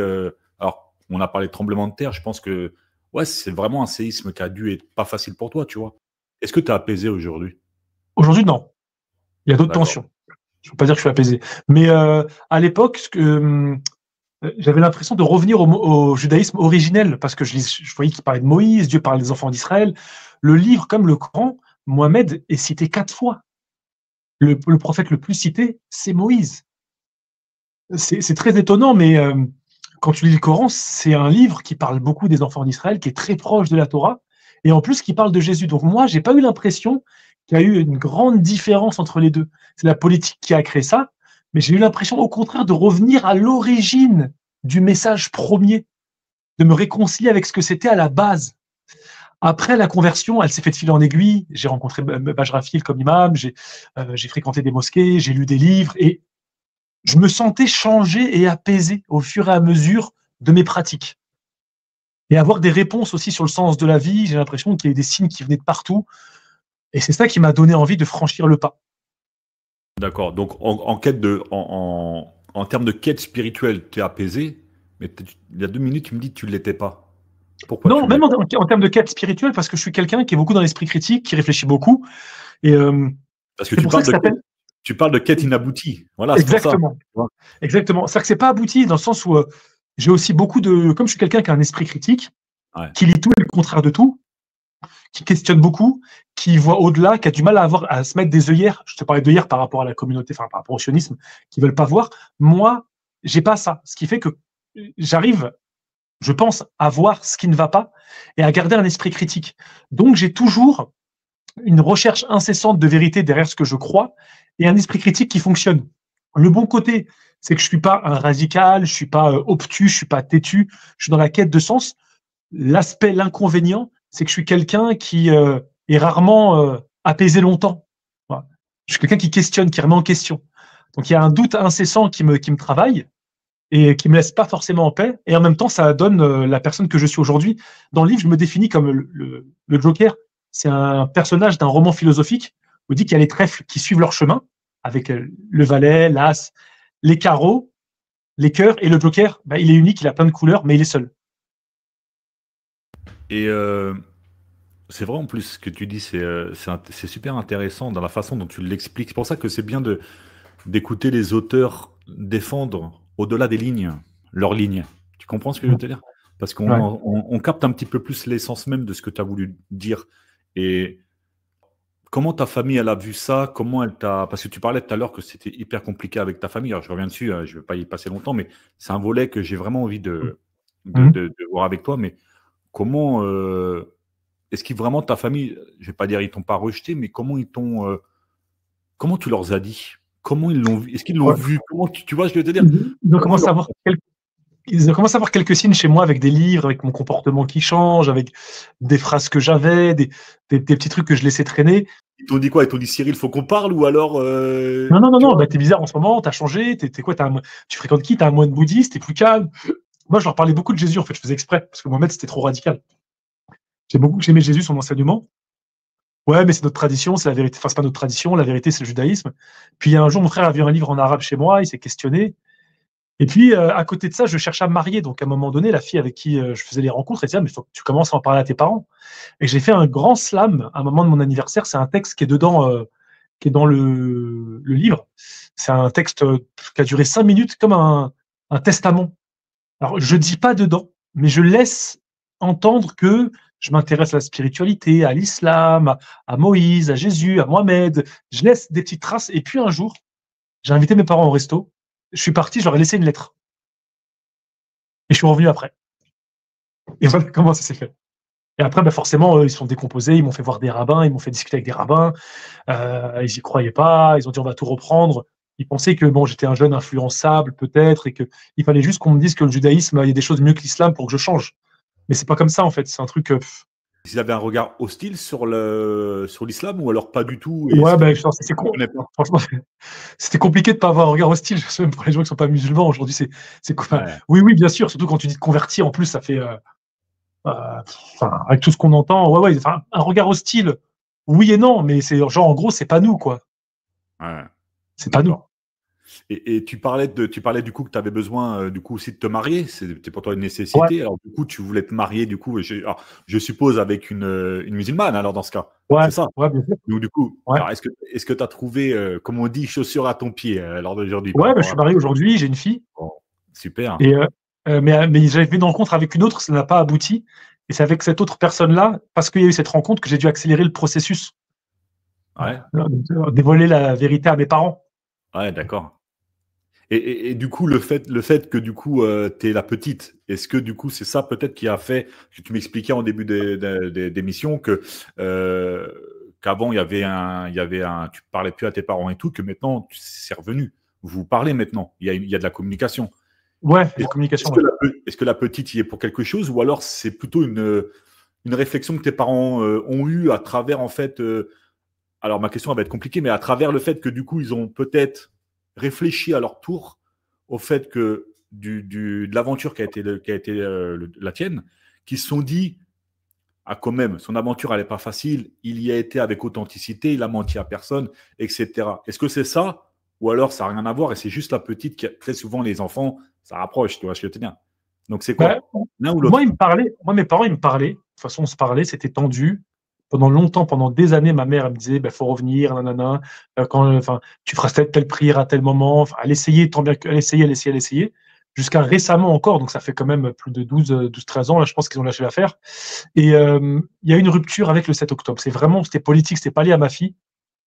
Alors, on a parlé de tremblement de terre, je pense que ouais, c'est vraiment un séisme qui a dû être pas facile pour toi, tu vois. Est-ce que tu as apaisé aujourd'hui? Aujourd'hui, non. Il y a d'autres D'accord. tensions. Je ne veux pas dire que je suis apaisé. Mais à l'époque, j'avais l'impression de revenir au judaïsme originel, parce que je voyais qu'il parlait de Moïse, Dieu parlait des enfants d'Israël. Le livre, comme le Coran, Mohamed est cité 4 fois. Le prophète le plus cité, c'est Moïse. C'est très étonnant, mais quand tu lis le Coran, c'est un livre qui parle beaucoup des enfants d'Israël, qui est très proche de la Torah, et en plus qui parle de Jésus. Donc moi, j'ai pas eu l'impression qu'il y a eu une grande différence entre les deux. C'est la politique qui a créé ça, mais j'ai eu l'impression au contraire de revenir à l'origine du message premier, de me réconcilier avec ce que c'était à la base. Après la conversion, elle s'est faite de fil en aiguille. J'ai rencontré Bajrafil comme imam, j'ai fréquenté des mosquées, j'ai lu des livres, et je me sentais changé et apaisé au fur et à mesure de mes pratiques. Et avoir des réponses aussi sur le sens de la vie, j'ai l'impression qu'il y a eu des signes qui venaient de partout. Et c'est ça qui m'a donné envie de franchir le pas. D'accord. Donc, en termes de quête spirituelle, tu es apaisé, mais il y a 2 minutes, tu me dis que tu ne l'étais pas. Pourquoi tu Non, même l'es? en termes de quête spirituelle, parce que je suis quelqu'un qui est beaucoup dans l'esprit critique, qui réfléchit beaucoup. Et Parce que c'est pour ça que ça s'appelle. tu parles de quête inaboutie. Voilà, c'est pour ça. Exactement. Exactement. C'est-à-dire que c'est pas abouti dans le sens où j'ai aussi beaucoup de. Comme je suis quelqu'un qui a un esprit critique, Ouais. qui lit tout et le contraire de tout, qui questionne beaucoup, qui voit au-delà, qui a du mal à se mettre des œillères. Je te parlais d'œillères par rapport à la communauté, enfin par rapport au sionisme, qui veulent pas voir. Moi, j'ai pas ça. Ce qui fait que j'arrive, je pense, à voir ce qui ne va pas et à garder un esprit critique. Donc j'ai toujours une recherche incessante de vérité derrière ce que je crois et un esprit critique qui fonctionne. Le bon côté, c'est que je suis pas un radical, je suis pas obtus, je suis pas têtu, je suis dans la quête de sens. L'inconvénient, c'est que je suis quelqu'un qui est rarement apaisé longtemps. Voilà. Je suis quelqu'un qui questionne, qui remet en question. Donc il y a un doute incessant qui me travaille et qui me laisse pas forcément en paix. Et en même temps, ça donne la personne que je suis aujourd'hui. Dans le livre, je me définis comme le Joker. C'est un personnage d'un roman philosophique. On dit qu'il y a les trèfles qui suivent leur chemin, avec le valet, l'as, les carreaux, les cœurs, et le Joker, il est unique, il a plein de couleurs, mais il est seul. Et c'est vrai en plus ce que tu dis, c'est super intéressant dans la façon dont tu l'expliques. C'est pour ça que c'est bien d'écouter les auteurs défendre au-delà des lignes, leurs lignes. Tu comprends ce que je veux te dire? Parce qu'on Ouais. on capte un petit peu plus l'essence même de ce que tu as voulu dire. Et comment ta famille, elle a vu ça? Comment elle t'a... Parce que tu parlais tout à l'heure que c'était hyper compliqué avec ta famille. Alors, je reviens dessus, je ne vais pas y passer longtemps, mais c'est un volet que j'ai vraiment envie Mhm. de voir avec toi. Mais comment est-ce que vraiment ta famille, je ne vais pas dire ils t'ont pas rejeté, mais comment ils t'ont... comment tu leur as dit? Comment ils l'ont vu? Est-ce qu'ils l'ont Ouais. vu? Comment tu vois, je vais te dire, Ils ont comment commencé à avoir ils ont commencé à voir quelques signes chez moi avec des livres, avec mon comportement qui change, avec des phrases que j'avais, des petits trucs que je laissais traîner. ils t'ont dit quoi? Ils t'ont dit Cyril, faut qu'on parle ou alors Non, non, non, tu non, vois? bah, t'es bizarre en ce moment, t'as changé, t'es quoi, tu fréquentes qui? T'es un moine bouddhiste, t'es plus calme. Moi, je leur parlais beaucoup de Jésus, en fait, je faisais exprès, parce que Mohamed, c'était trop radical. J'aimais Jésus, son enseignement. Ouais, mais c'est notre tradition, c'est la vérité. Enfin, c'est pas notre tradition, la vérité, c'est le judaïsme. Puis un jour, mon frère a vu un livre en arabe chez moi, il s'est questionné. Et puis, à côté de ça, je cherchais à me marier. Donc, à un moment donné, la fille avec qui je faisais les rencontres, elle disait, ah, mais il faut que tu commences à en parler à tes parents. Et j'ai fait un grand slam à un moment de mon anniversaire. C'est un texte qui est dedans, qui est dans le livre. C'est un texte qui a duré 5 minutes, comme un testament. Alors, je dis pas dedans, mais je laisse entendre que je m'intéresse à la spiritualité, à l'islam, à Moïse, à Jésus, à Mohamed. Je laisse des petites traces. Et puis un jour, j'ai invité mes parents au resto. Je suis parti, je leur ai laissé une lettre. Et je suis revenu après. Et voilà comment ça s'est fait. Et après, bah forcément, ils sont décomposés, ils m'ont fait voir des rabbins, ils m'ont fait discuter avec des rabbins. Ils y croyaient pas, ils ont dit on va tout reprendre. Ils pensaient que bon, j'étais un jeune influençable peut-être et que il fallait juste qu'on me dise que le judaïsme, il y a des choses mieux que l'islam pour que je change. Mais c'est pas comme ça en fait. C'est un truc. Ils avaient un regard hostile sur l'islam ou alors pas du tout et Ouais, c'était ben, quelque chose qu'ils ne comprenaient pas? franchement, c'était compliqué de pas avoir un regard hostile, même pour les gens qui sont pas musulmans. Aujourd'hui, c'est quoi? Enfin, Ouais. oui, oui, bien sûr. Surtout quand tu dis de convertir, en plus, ça fait, enfin, avec tout ce qu'on entend, ouais, ouais. Enfin, un regard hostile, oui et non, mais c'est genre, en gros, c'est pas nous, quoi. Ouais. C'est pas nous. D'accord. Et tu parlais du coup que tu avais besoin du coup aussi de te marier. C'était pour toi une Ouais, nécessité. Alors du coup, tu voulais te marier du coup. Alors, je suppose avec une musulmane. Alors dans ce cas, ouais, c'est ça. ouais, bien sûr. Donc du coup, Ouais, alors est-ce que tu as trouvé, comme on dit, chaussure à ton pied lors d'aujourd'hui par ouais, ben, je rapport suis à marié aujourd'hui, j'ai une fille. bon, super. Et, mais j'avais fait une rencontre avec une autre, ça n'a pas abouti. Et c'est avec cette autre personne-là, parce qu'il y a eu cette rencontre, que j'ai dû accélérer le processus, Ouais, dévoiler la vérité à mes parents. ouais, d'accord. Et du coup, le fait que du coup, tu es la petite, est-ce que du coup, c'est ça peut-être qui a fait, que tu m'expliquais en début d'émission que qu'avant, il y avait un, tu parlais plus à tes parents et tout, que maintenant, c'est revenu. Vous parlez maintenant. Il y a de la communication. Ouais, la Est-ce communication, que ouais. est-ce que la petite y est pour quelque chose ou alors c'est plutôt une réflexion que tes parents ont eue à travers, en fait, alors ma question elle va être compliquée, mais à travers le fait que du coup, ils ont peut-être réfléchi à leur tour au fait que de l'aventure qui a été la tienne, qui se sont dit, ah quand même, son aventure elle n'est pas facile, il y a été avec authenticité, il a menti à personne, etc. Est-ce que c'est ça ou alors ça n'a rien à voir et c'est juste la petite qui, très souvent les enfants, ça rapproche, tu vois, je te dire. Donc c'est Bah, quoi? L'un ou moi, l'autre? mes parents, ils me parlaient. De toute façon, on se parlait, c'était tendu. Pendant longtemps, pendant des années, ma mère, elle me disait, bah, faut revenir, nanana, enfin, tu feras telle prière à tel moment. Enfin, elle essayait, tant bien qu'elle essayait, elle essayait, elle essayait. Jusqu'à récemment encore, donc ça fait quand même plus de 13 ans, là, je pense qu'ils ont lâché l'affaire. Et il y a eu une rupture avec le 7 octobre. C'était politique, c'était pas lié à ma fille,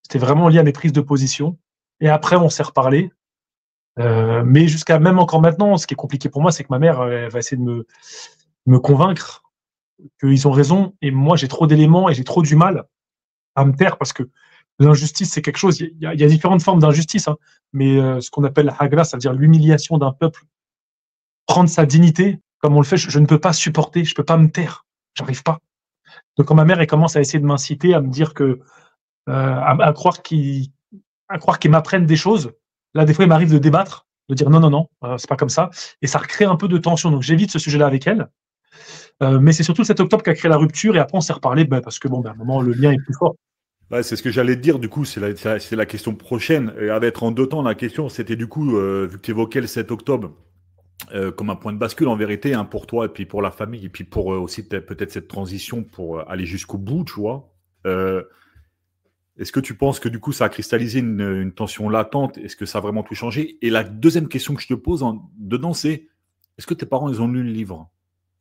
c'était vraiment lié à mes prises de position. Et après, on s'est reparlé. Mais jusqu'à même encore maintenant, ce qui est compliqué pour moi, c'est que ma mère, elle va essayer de me convaincre qu'ils ont raison. Et moi, j'ai trop d'éléments et j'ai trop du mal à me taire parce que l'injustice, c'est quelque chose. Il y a différentes formes d'injustice, hein, mais ce qu'on appelle la hagla, ça veut dire l'humiliation d'un peuple, prendre sa dignité, comme on le fait, je ne peux pas supporter, je ne peux pas me taire. J'arrive pas. Donc, quand ma mère elle commence à essayer de m'inciter, à me dire que, à croire qu'ils m'apprennent des choses, là, des fois, il m'arrive de débattre, de dire non, non, non, c'est pas comme ça. Et ça recrée un peu de tension. Donc, j'évite ce sujet-là avec elle. Mais c'est surtout le 7 octobre qui a créé la rupture et après on s'est reparlé parce que bon, à un moment le lien est plus fort. Ouais, c'est ce que j'allais te dire, du coup, c'est la question prochaine. Et à être en deux temps, la question, c'était du coup, vu que tu évoquais le 7 octobre, comme un point de bascule en vérité, hein, pour toi et puis pour la famille, et puis pour aussi peut-être cette transition pour aller jusqu'au bout, tu vois. Euh, Est-ce que tu penses que du coup, ça a cristallisé une tension latente? Est-ce que ça a vraiment tout changé? Et la deuxième question que je te pose dedans, c'est est-ce que tes parents, ils ont lu le livre?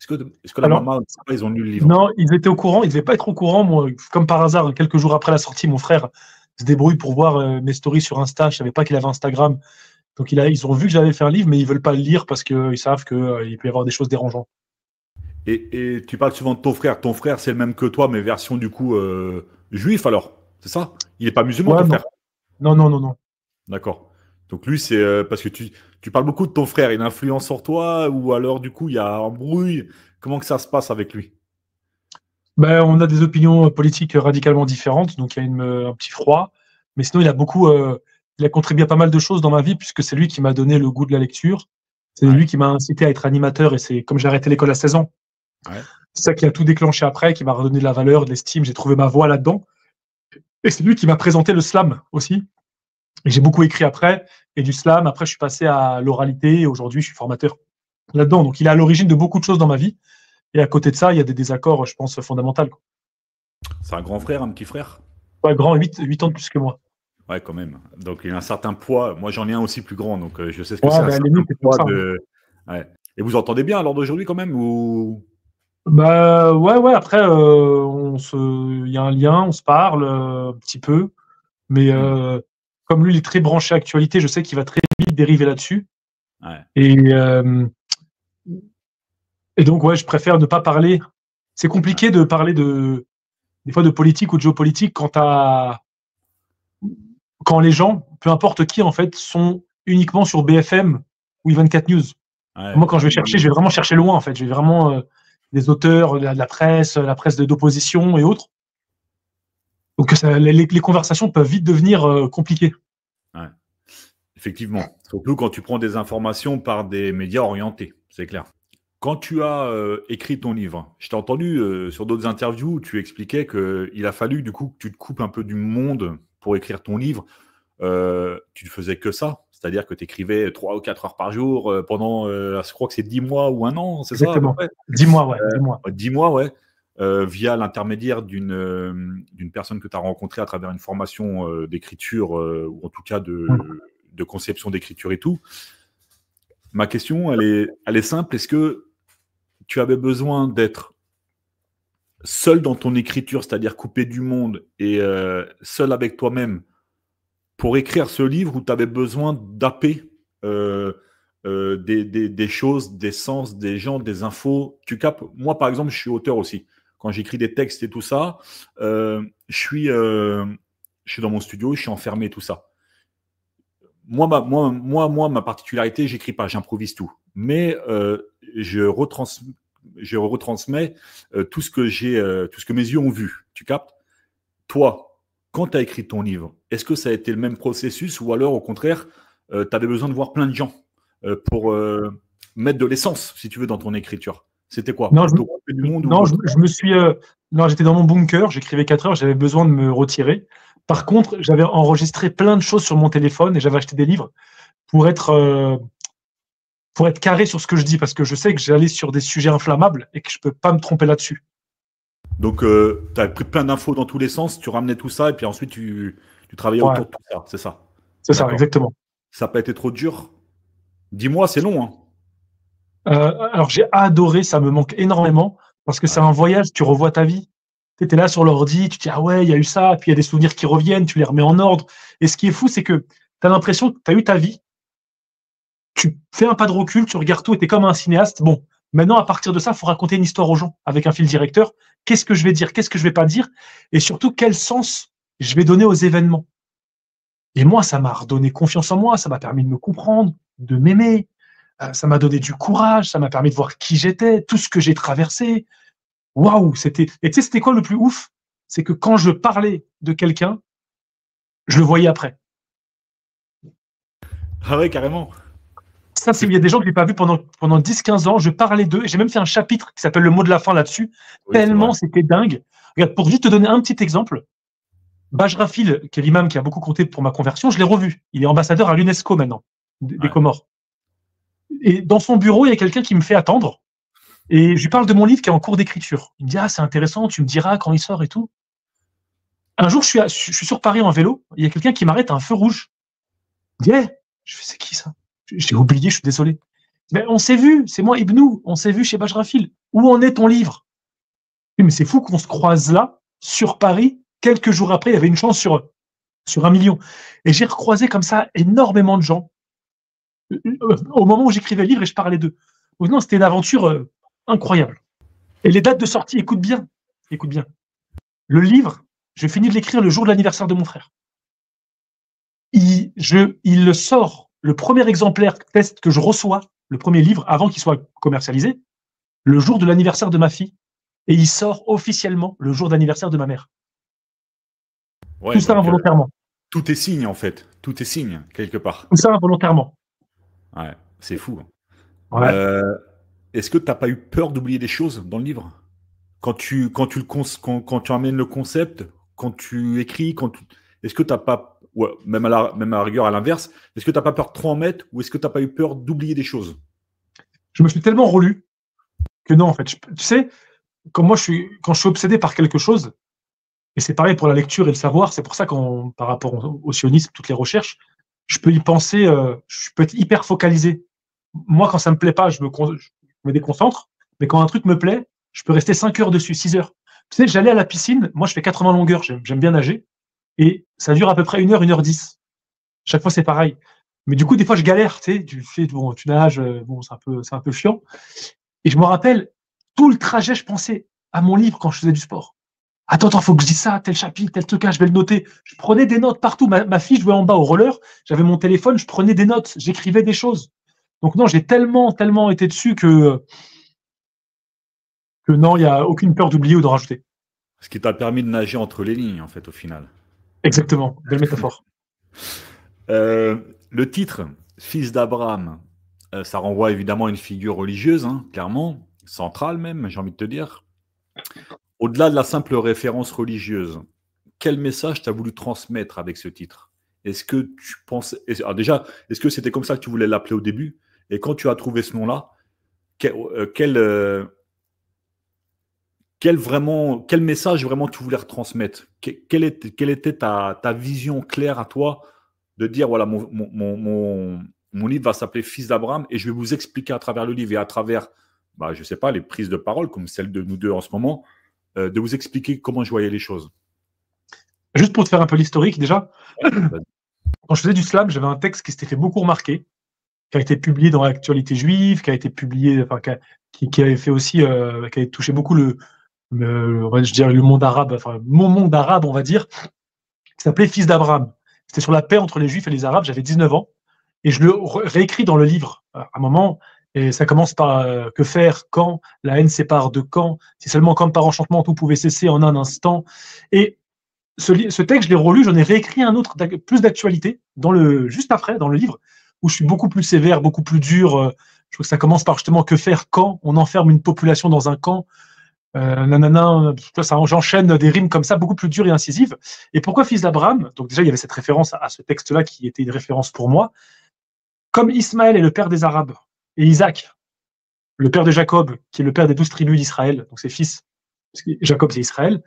Est-ce que la Alors, maman, ils ont lu le livre? non, ils étaient au courant, ils devaient pas être au courant. Moi, comme par hasard, quelques jours après la sortie, mon frère se débrouille pour voir mes stories sur Insta. Je savais pas qu'il avait Instagram. Donc ils ont vu que j'avais fait un livre, mais ils veulent pas le lire parce qu'ils savent qu'il peut y avoir des choses dérangeantes. Et tu parles souvent de ton frère. Ton frère, c'est le même que toi, mais version du coup juif alors. C'est ça? Il est pas musulman, Ouais, ton non, frère? non, non, non, non. D'accord. Donc lui, c'est parce que tu parles beaucoup de ton frère. Il influence sur toi ou alors du coup, il y a un bruit. Comment que ça se passe avec lui? Ben, on a des opinions politiques radicalement différentes, donc il y a un petit froid. Mais sinon, il a contribué à pas mal de choses dans ma vie, puisque c'est lui qui m'a donné le goût de la lecture. C'est Ouais, lui qui m'a incité à être animateur, et c'est comme j'ai arrêté l'école à 16 ans. ouais. C'est ça qui a tout déclenché après, qui m'a redonné de la valeur, de l'estime. J'ai trouvé ma voie là-dedans. Et c'est lui qui m'a présenté le slam aussi. Et j'ai beaucoup écrit après. Et du slam, après, je suis passé à l'oralité. Et aujourd'hui, je suis formateur là-dedans. Donc, il est à l'origine de beaucoup de choses dans ma vie. Et à côté de ça, il y a des désaccords, je pense, fondamentaux. C'est un grand frère, un petit frère? Ouais, grand, 8 ans de plus que moi. Ouais, quand même. Donc il a un certain poids. Moi, j'en ai un aussi plus grand, donc je sais ce que c'est Ouais, un ben, certain limite, c'est pour poids ça, hein. de. Ouais. Et vous entendez bien à l'heure d'aujourd'hui quand même ou... Bah, ouais, ouais, après, il y a un lien, on se parle un petit peu. Mais Hmm. comme lui, il est très branché actualité, je sais qu'il va très vite dériver là-dessus. Ouais. Et, euh, et donc, ouais, je préfère ne pas parler. C'est compliqué de parler des fois de politique ou de géopolitique quand les gens, peu importe qui, en fait, sont uniquement sur BFM ou i24 News. Ouais. Moi, quand je vais chercher, je vais vraiment chercher loin, en fait. Je vais vraiment des auteurs, de la presse d'opposition et autres. Donc, les conversations peuvent vite devenir compliquées. Ouais. Effectivement. Surtout quand tu prends des informations par des médias orientés, c'est clair. Quand tu as écrit ton livre, je t'ai entendu sur d'autres interviews où tu expliquais qu'il a fallu du coup que tu te coupes un peu du monde pour écrire ton livre. Tu ne faisais que ça, c'est-à-dire que tu écrivais 3 ou 4 heures par jour pendant, je crois que c'est 10 mois ou un an, c'est ça à peu Exactement. près? 10 mois, ouais, 10 mois. 10 mois, ouais. Via l'intermédiaire d'une personne que tu as rencontrée à travers une formation d'écriture ou en tout cas de conception d'écriture et tout. Ma question, elle est simple. Est-ce que tu avais besoin d'être seul dans ton écriture, c'est-à-dire coupé du monde et seul avec toi-même pour écrire ce livre où tu avais besoin d'apper des choses, des sens, des gens, des infos? Tu capes? Moi, par exemple, je suis auteur aussi. Quand j'écris des textes et tout ça, je suis dans mon studio, je suis enfermé, tout ça. Moi, ma particularité, j'écris pas, j'improvise tout. Mais je retransmets tout ce que mes yeux ont vu. Tu captes? Toi, quand tu as écrit ton livre, est-ce que ça a été le même processus ou alors au contraire, tu avais besoin de voir plein de gens pour mettre de l'essence, si tu veux, dans ton écriture? C'était quoi? Non, Plutôt couper du monde ou non, autre? je me suis. Non, j'étais dans mon bunker, j'écrivais 4 heures, j'avais besoin de me retirer. Par Ouais. contre, j'avais enregistré plein de choses sur mon téléphone et j'avais acheté des livres pour être, euh, pour être carré sur ce que je dis, parce que je sais que j'allais sur des sujets inflammables et que je peux pas me tromper là-dessus. Donc, tu as pris plein d'infos dans tous les sens, tu ramenais tout ça et puis ensuite tu travaillais Ouais, autour de tout ça, c'est ça? c'est ça, D'accord. exactement. Ça n'a pas été trop dur? 10 mois, c'est long, hein? Alors j'ai adoré, ça me manque énormément parce que c'est Ouais. un voyage, tu revois ta vie. Tu es là sur l'ordi, tu te dis ah ouais, il y a eu ça, puis il y a des souvenirs qui reviennent, tu les remets en ordre. Et ce qui est fou, c'est que tu as l'impression que tu as eu ta vie, tu fais un pas de recul, tu regardes tout et tu es comme un cinéaste. Bon, maintenant à partir de ça, il faut raconter une histoire aux gens avec un fil directeur. Qu'est-ce que je vais dire, qu'est-ce que je vais pas dire, et surtout quel sens je vais donner aux événements. Et moi, ça m'a redonné confiance en moi, ça m'a permis de me comprendre, de m'aimer, ça m'a donné du courage, ça m'a permis de voir qui j'étais, tout ce que j'ai traversé. Waouh, c'était. Et tu sais, c'était quoi le plus ouf? C'est que quand je parlais de quelqu'un, je le voyais après. Ah ouais, carrément. Ça, C'est il y a des gens que je n'ai pas vus pendant 10-15 ans. Je parlais d'eux. J'ai même fait un chapitre qui s'appelle Le mot de la fin là-dessus. Oui, c'est vrai. Tellement c'était dingue. Regarde, pour juste te donner un petit exemple, Bajrafil, qui est l'imam qui a beaucoup compté pour ma conversion, je l'ai revu. Il est ambassadeur à l'UNESCO maintenant, des Ouais. Comores. Et dans son bureau, il y a quelqu'un qui me fait attendre. Et je lui parle de mon livre qui est en cours d'écriture. Il me dit, ah, c'est intéressant, tu me diras quand il sort et tout. Un jour, je suis sur Paris en vélo. Il y a quelqu'un qui m'arrête à un feu rouge. Il me dit, hey. Je fais, c'est qui ça? J'ai oublié, je suis désolé. Mais on s'est vu, c'est moi Ibnou, on s'est vu chez Bajrafil. Où en est ton livre? Oui, mais c'est fou qu'on se croise là, sur Paris, quelques jours après, il y avait une chance sur 1 million. Et j'ai recroisé comme ça énormément de gens au moment où j'écrivais le livre et je parlais d'eux. Donc non, c'était une aventure incroyable. Et les dates de sortie, écoute bien. Le livre, j'ai fini de l'écrire le jour de l'anniversaire de mon frère. Il le sort, le premier exemplaire test que je reçois, le premier livre, avant qu'il soit commercialisé, le jour de l'anniversaire de ma fille. Et il sort officiellement le jour d'anniversaire de ma mère. Ouais, Tout ça donc involontairement. tout est signe en fait. Tout est signe, quelque part. Tout ça involontairement. Ouais, c'est fou. Ouais. Euh, Est-ce que tu n'as pas eu peur d'oublier des choses dans le livre? Quand tu amènes le concept, quand tu écris, est-ce que tu n'as pas, ouais, même à la rigueur à l'inverse, est-ce que tu n'as pas peur de trop en mettre ou est-ce que tu n'as pas eu peur d'oublier des choses? Je me suis tellement relu que non, en fait. Tu sais, quand je suis obsédé par quelque chose, et c'est pareil pour la lecture et le savoir, c'est pour ça par rapport au sionisme, toutes les recherches, je peux y penser, je peux être hyper focalisé. Moi, quand ça me plaît pas, je me déconcentre, mais quand un truc me plaît, je peux rester 5 heures dessus, 6 heures. Tu sais, j'allais à la piscine, moi je fais 80 longueurs, j'aime bien nager, et ça dure à peu près 1 heure 10. Chaque fois, c'est pareil. Mais du coup, des fois, je galère, tu sais, bon, tu nages, bon, c'est un peu chiant. Et je me rappelle, tout le trajet, je pensais à mon livre quand je faisais du sport. Attends, faut que je dise ça, tel chapitre, tel truc, je vais le noter. Je prenais des notes partout. Ma fille jouait en bas au roller, j'avais mon téléphone, je prenais des notes, j'écrivais des choses. Donc non, j'ai tellement été dessus que non, il n'y a aucune peur d'oublier ou de rajouter. Ce qui t'a permis de nager entre les lignes, en fait, au final. Exactement, belle métaphore. Euh, le titre, Fils d'Abraham, ça renvoie évidemment à une figure religieuse, hein, clairement, centrale même, j'ai envie de te dire. Au-delà de la simple référence religieuse, quel message tu as voulu transmettre avec ce titre? Est-ce que tu penses. Alors déjà, est-ce que c'était comme ça que tu voulais l'appeler au début? Et quand tu as trouvé ce nom-là, quel message vraiment tu voulais retransmettre? Quelle était ta vision claire à toi de dire voilà, mon livre va s'appeler Fils d'Abraham et je vais vous expliquer à travers le livre et à travers, je ne sais pas, les prises de parole comme celle de nous deux en ce moment, de vous expliquer comment je voyais les choses. Juste pour te faire un peu l'historique, déjà, Vas-y. quand je faisais du slam, j'avais un texte qui s'était fait beaucoup remarquer, qui a été publié dans l'actualité juive, qui a été publié, enfin, qui avait fait aussi, qui avait touché beaucoup je dirais le monde arabe, enfin, mon monde arabe, on va dire, qui s'appelait Fils d'Abraham. C'était sur la paix entre les Juifs et les Arabes, j'avais 19 ans, et je le réécris dans le livre, à un moment, et ça commence par que faire, quand, la haine sépare de quand, si seulement comme par enchantement tout pouvait cesser en un instant. Et ce texte, je l'ai relu, j'en ai réécrit un autre plus d'actualité juste après dans le livre, où je suis beaucoup plus sévère, beaucoup plus dur. Je trouve que ça commence par justement que faire quand on enferme une population dans un camp. Nanana, j'enchaîne des rimes comme ça, beaucoup plus dures et incisives. Et pourquoi Fils d'Abraham? Donc déjà, il y avait cette référence à ce texte-là qui était une référence pour moi. Comme Ismaël est le père des Arabes, et Isaac, le père de Jacob, qui est le père des 12 tribus d'Israël, donc ses fils, parce que Jacob c'est Israël,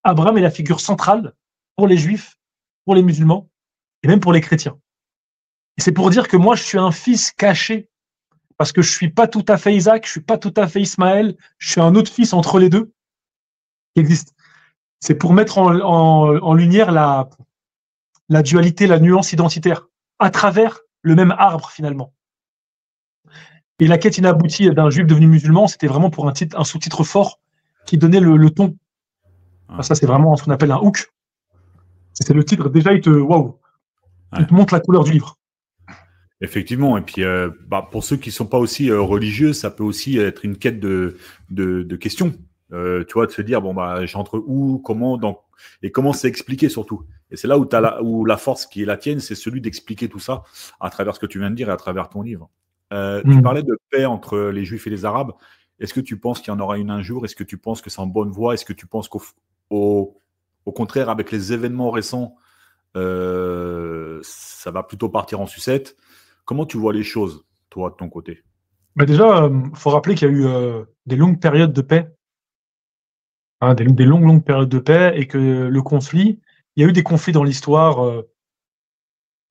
Abraham est la figure centrale pour les Juifs, pour les musulmans, et même pour les chrétiens. Et c'est pour dire que moi, je suis un fils caché, parce que je suis pas tout à fait Isaac, je suis pas tout à fait Ismaël, je suis un autre fils entre les deux qui existe. C'est pour mettre en lumière la dualité, la nuance identitaire, à travers le même arbre finalement. Et la quête inaboutie d'un juif devenu musulman, c'était vraiment pour un sous-titre fort qui donnait le ton. Enfin, ça, c'est vraiment ce qu'on appelle un hook. C'est le titre, déjà, il te montre la couleur du livre. Effectivement, et puis pour ceux qui ne sont pas aussi religieux, ça peut aussi être une quête de questions. Tu vois, de se dire, j'entre où, comment, et comment c'est expliqué surtout. Et c'est là où la force qui est la tienne, c'est celui d'expliquer tout ça à travers ce que tu viens de dire et à travers ton livre. Tu parlais de paix entre les Juifs et les Arabes. Est-ce que tu penses qu'il y en aura une un jour? Est-ce que tu penses que c'est en bonne voie? Est-ce que tu penses qu'au contraire, avec les événements récents, ça va plutôt partir en sucette? Comment tu vois les choses, toi, de ton côté? Déjà, faut rappeler qu'il y a eu des longues périodes de paix, hein, des longues périodes de paix, et que le conflit, il y a eu des conflits dans l'histoire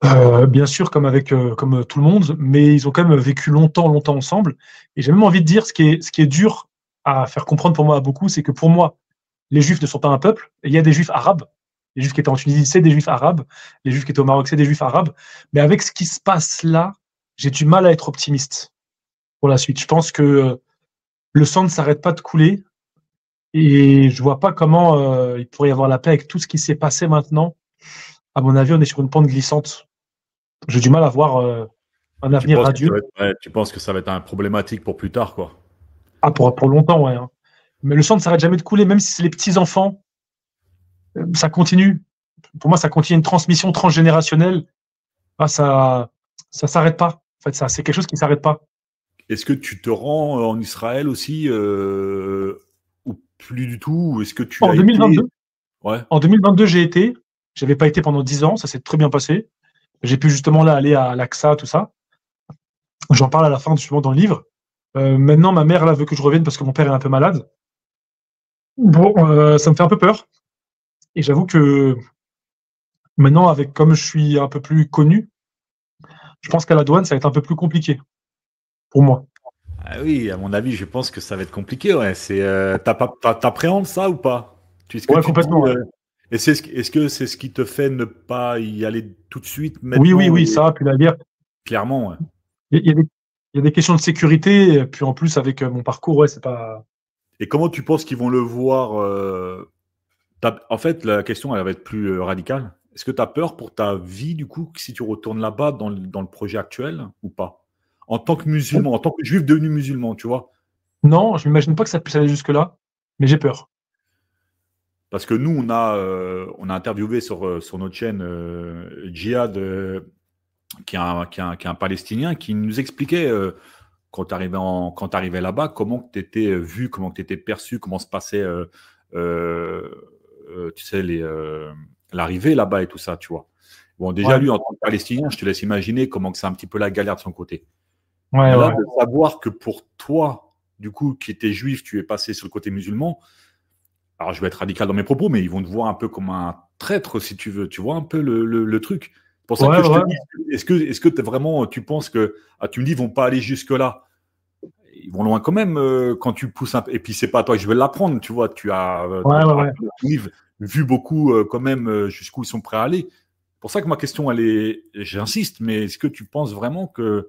Bien sûr, comme tout le monde, mais ils ont quand même vécu longtemps ensemble. Et j'ai même envie de dire, ce qui est dur à faire comprendre pour moi à beaucoup, c'est que pour moi, les Juifs ne sont pas un peuple. Et il y a des Juifs arabes. Les Juifs qui étaient en Tunisie, c'est des Juifs arabes. Les Juifs qui étaient au Maroc, c'est des Juifs arabes. Mais avec ce qui se passe là, j'ai du mal à être optimiste pour la suite. Je pense que le sang ne s'arrête pas de couler et je vois pas comment il pourrait y avoir la paix avec tout ce qui s'est passé maintenant. À mon avis, on est sur une pente glissante. J'ai du mal à voir un Tu avenir penses que ça radieux. va être, ouais, tu penses que ça va être un problématique pour plus tard, quoi. Ah, pour longtemps, ouais, hein. Mais le sang ne s'arrête jamais de couler, même si c'est les petits-enfants, ça continue. Pour moi, ça continue une transmission transgénérationnelle. Ah, ça s'arrête pas. En fait, ça, c'est quelque chose qui s'arrête pas. Est-ce que tu te rends en Israël aussi ou plus du tout? Ou est-ce que tu En as été? 2022, Ouais. en 2022, j'ai été. J'avais pas été pendant 10 ans. Ça s'est très bien passé. J'ai pu justement là aller à l'Aqsa, tout ça. J'en parle à la fin justement dans le livre. Maintenant, ma mère là veut que je revienne parce que mon père est un peu malade. Bon, ça me fait un peu peur. Et j'avoue que maintenant, avec comme je suis un peu plus connu, je pense qu'à la douane, ça va être un peu plus compliqué pour moi. Ah oui, à mon avis, je pense que ça va être compliqué. Ouais. T'appréhendes ça ou pas? Est-ce que Ouais, tu te dis, complètement. Ouais. et est-ce que c'est ce qui te fait ne pas y aller tout de suite, Oui, oui, maintenant, oui, et ça. Puis la guerre, clairement, ouais. il y a des questions de sécurité. Et puis en plus, avec mon parcours, ouais, c'est pas. Et comment tu penses qu'ils vont le voir en fait, la question, elle va être plus radicale. Est-ce que tu as peur pour ta vie, du coup, si tu retournes là-bas dans le projet actuel ou pas? En tant que musulman, en tant que juif devenu musulman, tu vois? Non, je m'imagine pas que ça puisse aller jusque-là, mais j'ai peur. Parce que nous, on a interviewé sur notre chaîne Djihad, qui est un Palestinien, qui nous expliquait, quand tu arrivais là-bas, comment tu étais vu, comment tu étais perçu, comment se passait, euh, tu sais, l'arrivée là-bas et tout ça, tu vois. Bon, déjà, Ouais, lui, en tant que Palestinien, je te laisse imaginer comment que c'est un petit peu la galère de son côté. ouais, Mais là, ouais. de savoir que pour toi, du coup, qui étais juif, tu es passé sur le côté musulman, alors je vais être radical dans mes propos, mais ils vont te voir un peu comme un traître, si tu veux. Tu vois un peu le truc. C'est pour ça Ouais, que je te ouais. dis, est-ce que vraiment, tu penses que, tu me dis, ils vont pas aller jusque-là. Ils vont loin quand même quand tu pousses un peu. Et puis, c'est pas à toi que je vais l'apprendre, tu vois. Tu as, Ouais, ouais, à ouais. ton livre, vu beaucoup quand même jusqu'où ils sont prêts à aller. C'est pour ça que ma question, elle est, j'insiste, mais est-ce que tu penses vraiment qu'il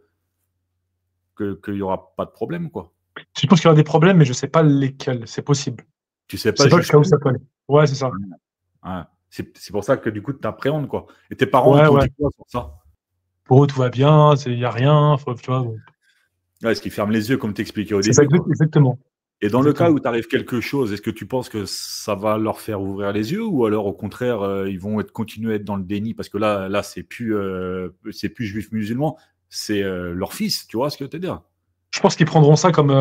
y aura pas de problème, quoi? Je pense qu'il y aura des problèmes, mais je sais pas lesquels. C'est possible. Tu sais Je pas sais pas jusqu'à où jusqu'où. ça peut aller. Ouais, c'est ça. Ouais. C'est pour ça que du coup, tu appréhendes, quoi. Et tes parents, ils Ouais, t'ont ouais. dit quoi sur ça? Pour eux, tout va bien, il y a rien. Tu vois, bon. Ouais, est-ce qu'ils ferment les yeux, comme t'expliquais au C'est ça, début, quoi. exactement. Et dans le cas Exactement. où t'arrive quelque chose, est-ce que tu penses que ça va leur faire ouvrir les yeux, ou alors au contraire, ils vont continuer à être dans le déni parce que là, c'est plus juif musulman, c'est leur fils, tu vois ce que je veux te dire? Je pense qu'ils prendront ça comme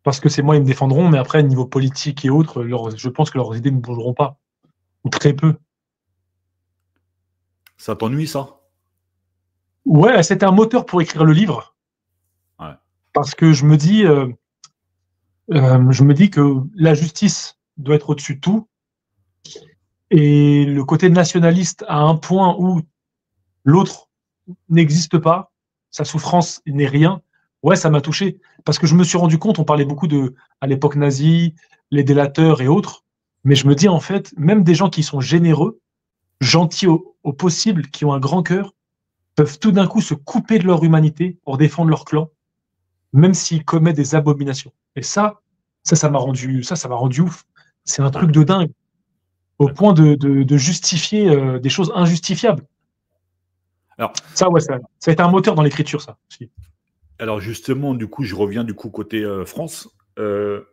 parce que c'est moi, ils me défendront, mais après, niveau politique et autres, je pense que leurs idées ne bougeront pas, ou très peu. Ça t'ennuie, ça? Ouais, c'était un moteur pour écrire le livre, Ouais. parce que je me dis que la justice doit être au-dessus de tout, et le côté nationaliste à un point où l'autre n'existe pas, sa souffrance n'est rien. Ouais, ça m'a touché, parce que je me suis rendu compte, on parlait beaucoup à l'époque nazie, les délateurs et autres, mais je me dis en fait, même des gens qui sont généreux, gentils au possible, qui ont un grand cœur, peuvent tout d'un coup se couper de leur humanité pour défendre leur clan, même s'ils commettent des abominations. Et ça m'a rendu ouf. C'est un truc de dingue, au point D'accord. de justifier des choses injustifiables. Alors, Ça, ouais, ça a été un moteur dans l'écriture, ça aussi. alors justement, du coup, je reviens du coup côté France. Je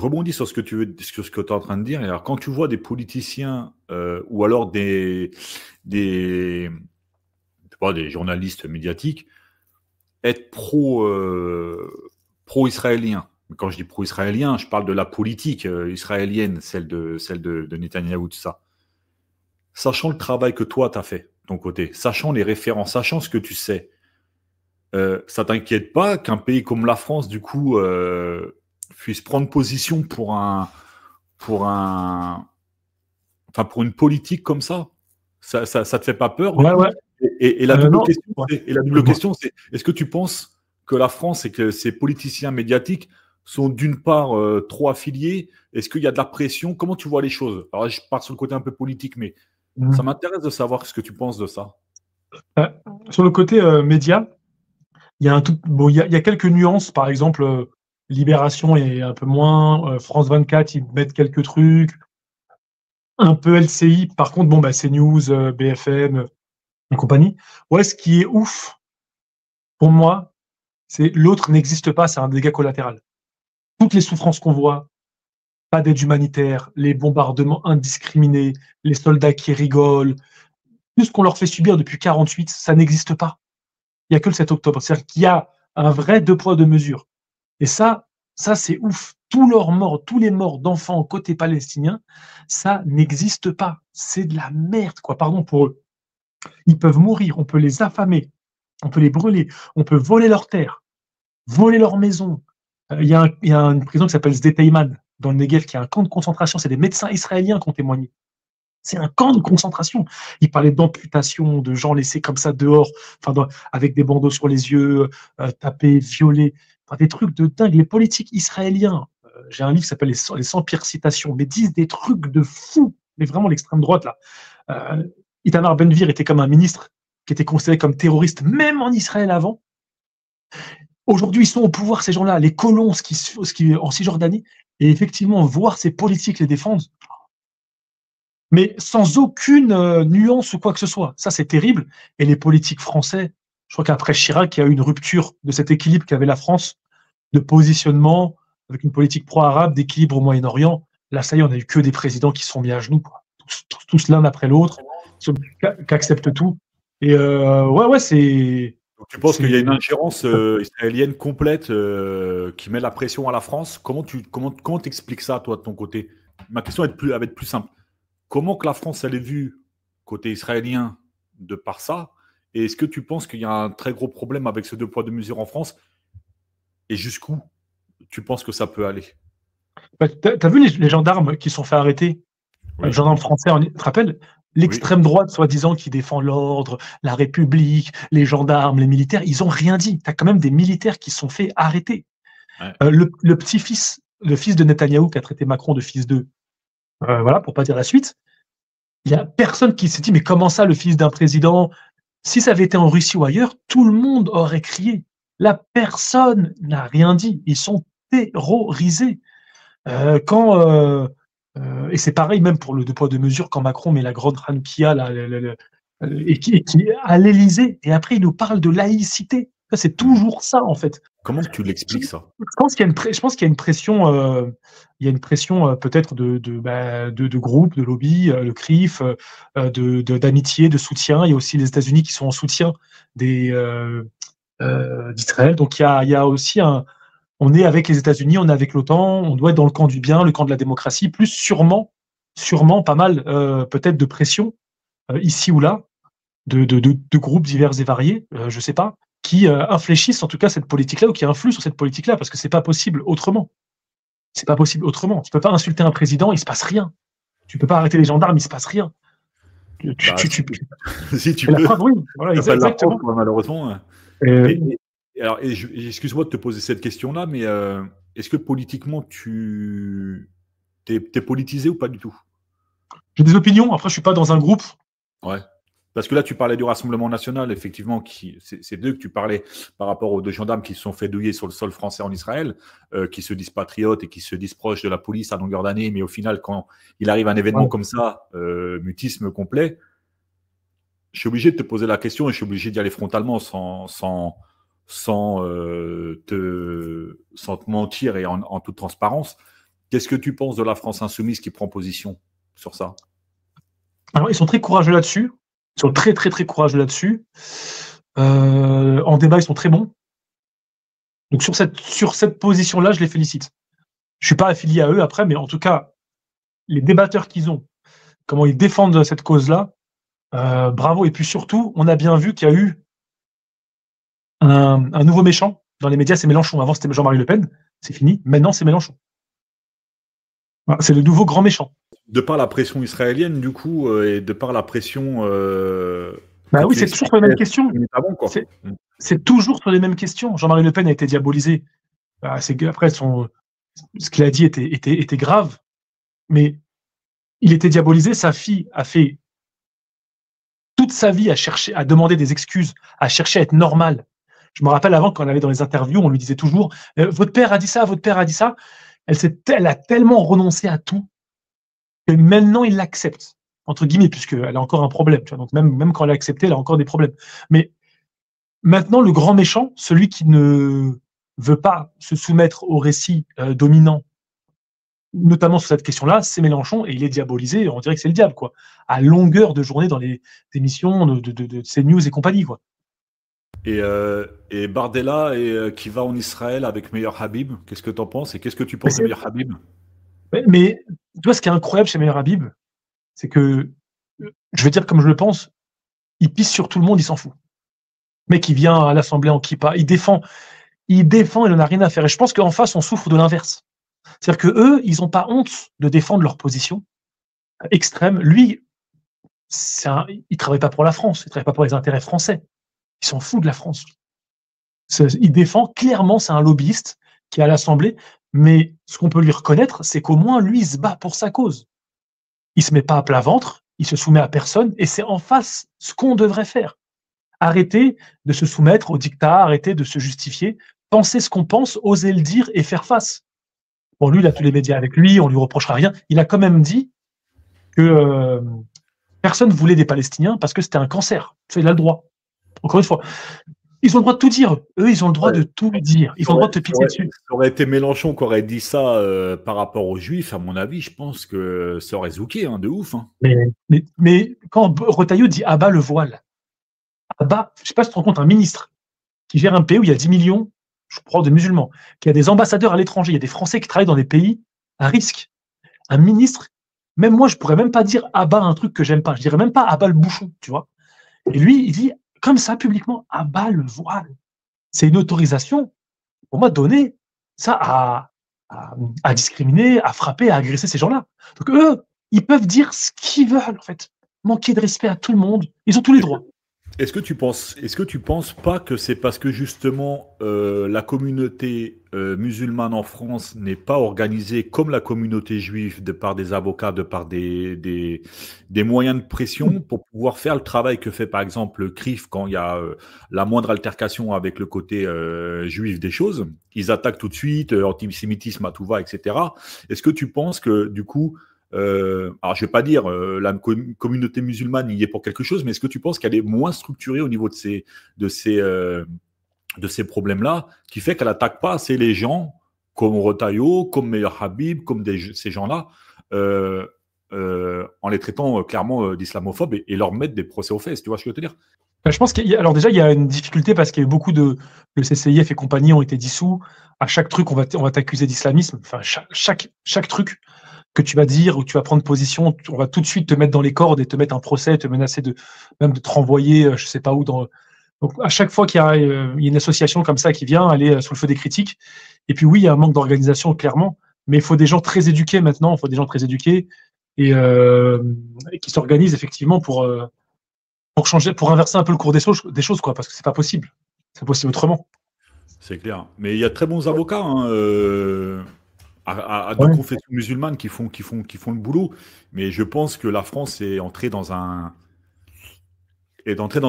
rebondis sur ce que sur ce que tu es en train de dire. Et alors, quand tu vois des politiciens ou alors des, je sais pas, des journalistes médiatiques être pro-israélien. Quand je dis pro-israélien, je parle de la politique israélienne, celle de Netanyahou, tout ça. Sachant le travail que toi, tu as fait, de ton côté, sachant les références, sachant ce que tu sais, ça t'inquiète pas qu'un pays comme la France, du coup, puisse prendre position pour un, enfin, pour une politique comme ça? Ça te fait pas peur du Ouais, coup? ouais. Et la double Non, question, ouais. c'est est-ce que tu penses que la France et que ces politiciens médiatiques sont d'une part trop affiliés? Est-ce qu'il y a de la pression? Comment tu vois les choses? Alors là, je pars sur le côté un peu politique, mais ça Mhm. m'intéresse de savoir ce que tu penses de ça. Euh, Sur le côté média, il y a quelques nuances. Par exemple, Libération est un peu moins. France 24, ils mettent quelques trucs. Un peu LCI. Par contre, bon, bah, CNews, BFM et compagnie. Ouais, ce qui est ouf pour moi, c'est l'autre n'existe pas, c'est un dégât collatéral. Toutes les souffrances qu'on voit, pas d'aide humanitaire, les bombardements indiscriminés, les soldats qui rigolent, tout ce qu'on leur fait subir depuis 48, ça n'existe pas. Il n'y a que le 7 octobre. C'est-à-dire qu'il y a un vrai deux poids, deux mesures. Et ça c'est ouf. Tous les morts d'enfants côté palestinien, ça n'existe pas. C'est de la merde, quoi. Pardon pour eux. Ils peuvent mourir, on peut les affamer, on peut les brûler, on peut voler leurs terres, voler leurs maisons. Il y a une prison qui s'appelle Sde dans le Negev, qui est un camp de concentration. C'est des médecins israéliens qui ont témoigné. C'est un camp de concentration. Ils parlaient d'amputation, de gens laissés comme ça dehors, avec des bandeaux sur les yeux, tapés, violés, des trucs de dingue. Les politiques israéliens, j'ai un livre qui s'appelle les 100 pires citations, mais disent des trucs de fou. Mais vraiment l'extrême droite, là. Itamar Ben-Gvir était comme un ministre qui était considéré comme terroriste, même en Israël avant. Aujourd'hui, ils sont au pouvoir, ces gens-là, les colons en Cisjordanie. Et effectivement, voir ces politiques les défendre, mais sans aucune nuance ou quoi que ce soit. Ça, c'est terrible. Et les politiques français, je crois qu'après Chirac, il y a eu une rupture de cet équilibre qu'avait la France, de positionnement, avec une politique pro-arabe, d'équilibre au Moyen-Orient. Là, ça y est, on n'a eu que des présidents qui se sont mis à genoux, quoi. Tous l'un après l'autre, qui acceptent tout. Et ouais, Donc, tu penses qu'il y a une ingérence israélienne complète qui met la pression à la France? Comment t'expliques ça, toi, de ton côté? Ma question va être plus simple. Comment que la France, elle est vue côté israélien de par ça? Et est-ce que tu penses qu'il y a un très gros problème avec ce deux poids, deux mesures en France? Et jusqu'où tu penses que ça peut aller? Bah, t'as vu les gendarmes qui sont fait arrêter? Les Oui, gendarmes français, tu te rappelles? oui. L'extrême droite, soi-disant, qui défend l'ordre, la République, les gendarmes, les militaires, ils ont rien dit. Tu as quand même des militaires qui se sont fait arrêter. Ouais. Le petit-fils, le fils de Netanyahou, qui a traité Macron de fils d'eux, voilà, pour pas dire la suite, il y a personne qui s'est dit, mais comment ça, le fils d'un président? Si ça avait été en Russie ou ailleurs, tout le monde aurait crié. Là, personne n'a rien dit. Ils sont terrorisés. Et c'est pareil même pour le deux poids deux mesures, quand Macron met la grande Hanoukia là, qui est à l'Élysée, et après il nous parle de laïcité. Ça, c'est toujours ça en fait. Comment tu l'expliques ça? Je pense qu'il y a une pression, peut-être de groupes, de lobby, le CRIF, d'amitié, de soutien. Il y a aussi les États-Unis qui sont en soutien d'Israël. Donc il y a aussi on est avec les États-Unis, on est avec l'OTAN, on doit être dans le camp du bien, le camp de la démocratie, plus sûrement pas mal peut-être de pression ici ou là, de groupes divers et variés, je sais pas, qui infléchissent en tout cas cette politique-là ou qui influent sur cette politique-là, parce que c'est pas possible autrement. C'est pas possible autrement. Tu peux pas insulter un président, il se passe rien. Tu peux pas arrêter les gendarmes, il se passe rien. Si tu Et la peux. preuve, oui, voilà, exactement. France, malheureusement. Et, Excuse-moi de te poser cette question-là, mais est-ce que politiquement, t'es politisé ou pas du tout? j'ai des opinions, après je suis pas dans un groupe. Ouais. Parce que là, tu parlais du Rassemblement national, effectivement, c'est d'eux que tu parlais par rapport aux deux gendarmes qui se sont fait douiller sur le sol français en Israël, qui se disent patriotes et qui se disent proches de la police à longueur d'année, mais au final, quand il arrive un événement comme ça, mutisme complet, je suis obligé de te poser la question et je suis obligé d'y aller frontalement sans te mentir et en toute transparence. Qu'est-ce que tu penses de la France insoumise qui prend position sur ça? Alors, ils sont très courageux là-dessus. Ils sont très, très, très courageux là-dessus. En débat, ils sont très bons. Donc, sur cette position-là, je les félicite. Je ne suis pas affilié à eux après, mais en tout cas, les débatteurs qu'ils ont, comment ils défendent cette cause-là, bravo. Et puis surtout, on a bien vu qu'il y a eu un nouveau méchant dans les médias, c'est Mélenchon. Avant, c'était Jean-Marie Le Pen. C'est fini. Maintenant, c'est Mélenchon. Voilà, c'est le nouveau grand méchant. de par la pression israélienne, du coup, et de par la pression que Bah oui, tu c'est toujours sur les mêmes expliquais questions. 5 minutes avant, quoi. C'est c'est toujours sur les mêmes questions. Jean-Marie Le Pen a été diabolisé. Bah, après, ce qu'il a dit était grave, mais il était diabolisé. Sa fille a fait toute sa vie à chercher, à demander des excuses, à chercher à être normale. Je me rappelle avant, quand on allait dans les interviews, on lui disait toujours votre père a dit ça, votre père a dit ça. Elle a tellement renoncé à tout que maintenant il l'accepte, entre guillemets, puisqu'elle a encore un problème. Tu vois, donc même quand elle a accepté, elle a encore des problèmes. Mais maintenant, le grand méchant, celui qui ne veut pas se soumettre au récit dominant, notamment sur cette question-là, c'est Mélenchon, et il est diabolisé, on dirait que c'est le diable, quoi, à longueur de journée dans les émissions de CNews et compagnie, quoi. Et Bardella qui va en Israël avec Meilleur Habib, qu'est-ce que tu en penses et qu'est-ce que tu Mais, penses de Meilleur Habib? mais tu vois, ce qui est incroyable chez Meilleur Habib, c'est que, je vais dire comme je le pense, il pisse sur tout le monde, il s'en fout. Le mec, il vient à l'Assemblée en kippa, il défend, il n'en a rien à faire. Et je pense qu'en face, on souffre de l'inverse. C'est-à-dire que eux, ils n'ont pas honte de défendre leur position extrême. Lui, il ne travaille pas pour la France, il ne travaille pas pour les intérêts français. Il s'en fout de la France. Il défend clairement, c'est un lobbyiste qui est à l'Assemblée, mais ce qu'on peut lui reconnaître, c'est qu'au moins, lui, il se bat pour sa cause. Il ne se met pas à plat ventre, il se soumet à personne, et c'est en face ce qu'on devrait faire. Arrêter de se soumettre au dictat, arrêter de se justifier, penser ce qu'on pense, oser le dire et faire face. Bon, lui, il a tous les médias avec lui, on lui reprochera rien. Il a quand même dit que personne voulait des Palestiniens parce que c'était un cancer. Ça, il a le droit. Encore une fois, ils ont le droit de tout dire. Eux, ils ont le droit de tout dire. Ils ont le droit de te pisser dessus. Ça aurait été Mélenchon qui aurait dit ça par rapport aux Juifs, à mon avis, je pense que ça aurait zouké, hein, de ouf. Hein. Mais quand Retailleau dit abat le voile, abat, je ne sais pas si tu te rends compte, un ministre qui gère un pays où il y a 10 millions, je crois, de musulmans, qui a des ambassadeurs à l'étranger, il y a des Français qui travaillent dans des pays à risque. Un ministre, même moi, je pourrais même pas dire abat un truc que j'aime pas. Je dirais même pas abat le bouchon, tu vois. Et lui, il dit comme ça publiquement, abat le voile. C'est une autorisation, pour moi, donnée ça à discriminer, à frapper, à agresser ces gens-là. Donc eux, ils peuvent dire ce qu'ils veulent, en fait. Manquer de respect à tout le monde. Ils ont tous les droits. Est-ce que tu penses pas que c'est parce que justement la communauté musulmane en France n'est pas organisée comme la communauté juive de par des avocats, de par des moyens de pression pour pouvoir faire le travail que fait par exemple le CRIF quand il y a la moindre altercation avec le côté juif des choses, ils attaquent tout de suite, antisémitisme à tout va, etc. Est-ce que tu penses que du coup alors, je vais pas dire la communauté musulmane y est pour quelque chose, mais est-ce que tu penses qu'elle est moins structurée au niveau de ces problèmes-là, qui fait qu'elle n'attaque pas assez les gens comme Rotaillot, comme Meilleur Habib, comme ces gens-là, en les traitant clairement d'islamophobes et leur mettre des procès aux fesses, tu vois ce que je veux te dire? Je pense alors déjà, il y a une difficulté parce qu'il y a eu beaucoup le CCIF et compagnie ont été dissous. À chaque truc, on va t'accuser d'islamisme. Enfin, chaque truc que tu vas dire ou tu vas prendre position, on va tout de suite te mettre dans les cordes et te mettre un procès, te menacer même de te renvoyer, je sais pas où. Donc, à chaque fois qu'il y a une association comme ça qui vient, elle est sous le feu des critiques. Et puis oui, il y a un manque d'organisation, clairement, mais il faut des gens très éduqués maintenant, il faut des gens très éduqués et qui s'organisent effectivement pour changer, pour inverser un peu le cours des choses, quoi, parce que c'est pas possible. C'est possible autrement. C'est clair. Mais il y a de très bons avocats hein, à deux Ouais. confessions musulmanes qui font le boulot. Mais je pense que la France est entrée dans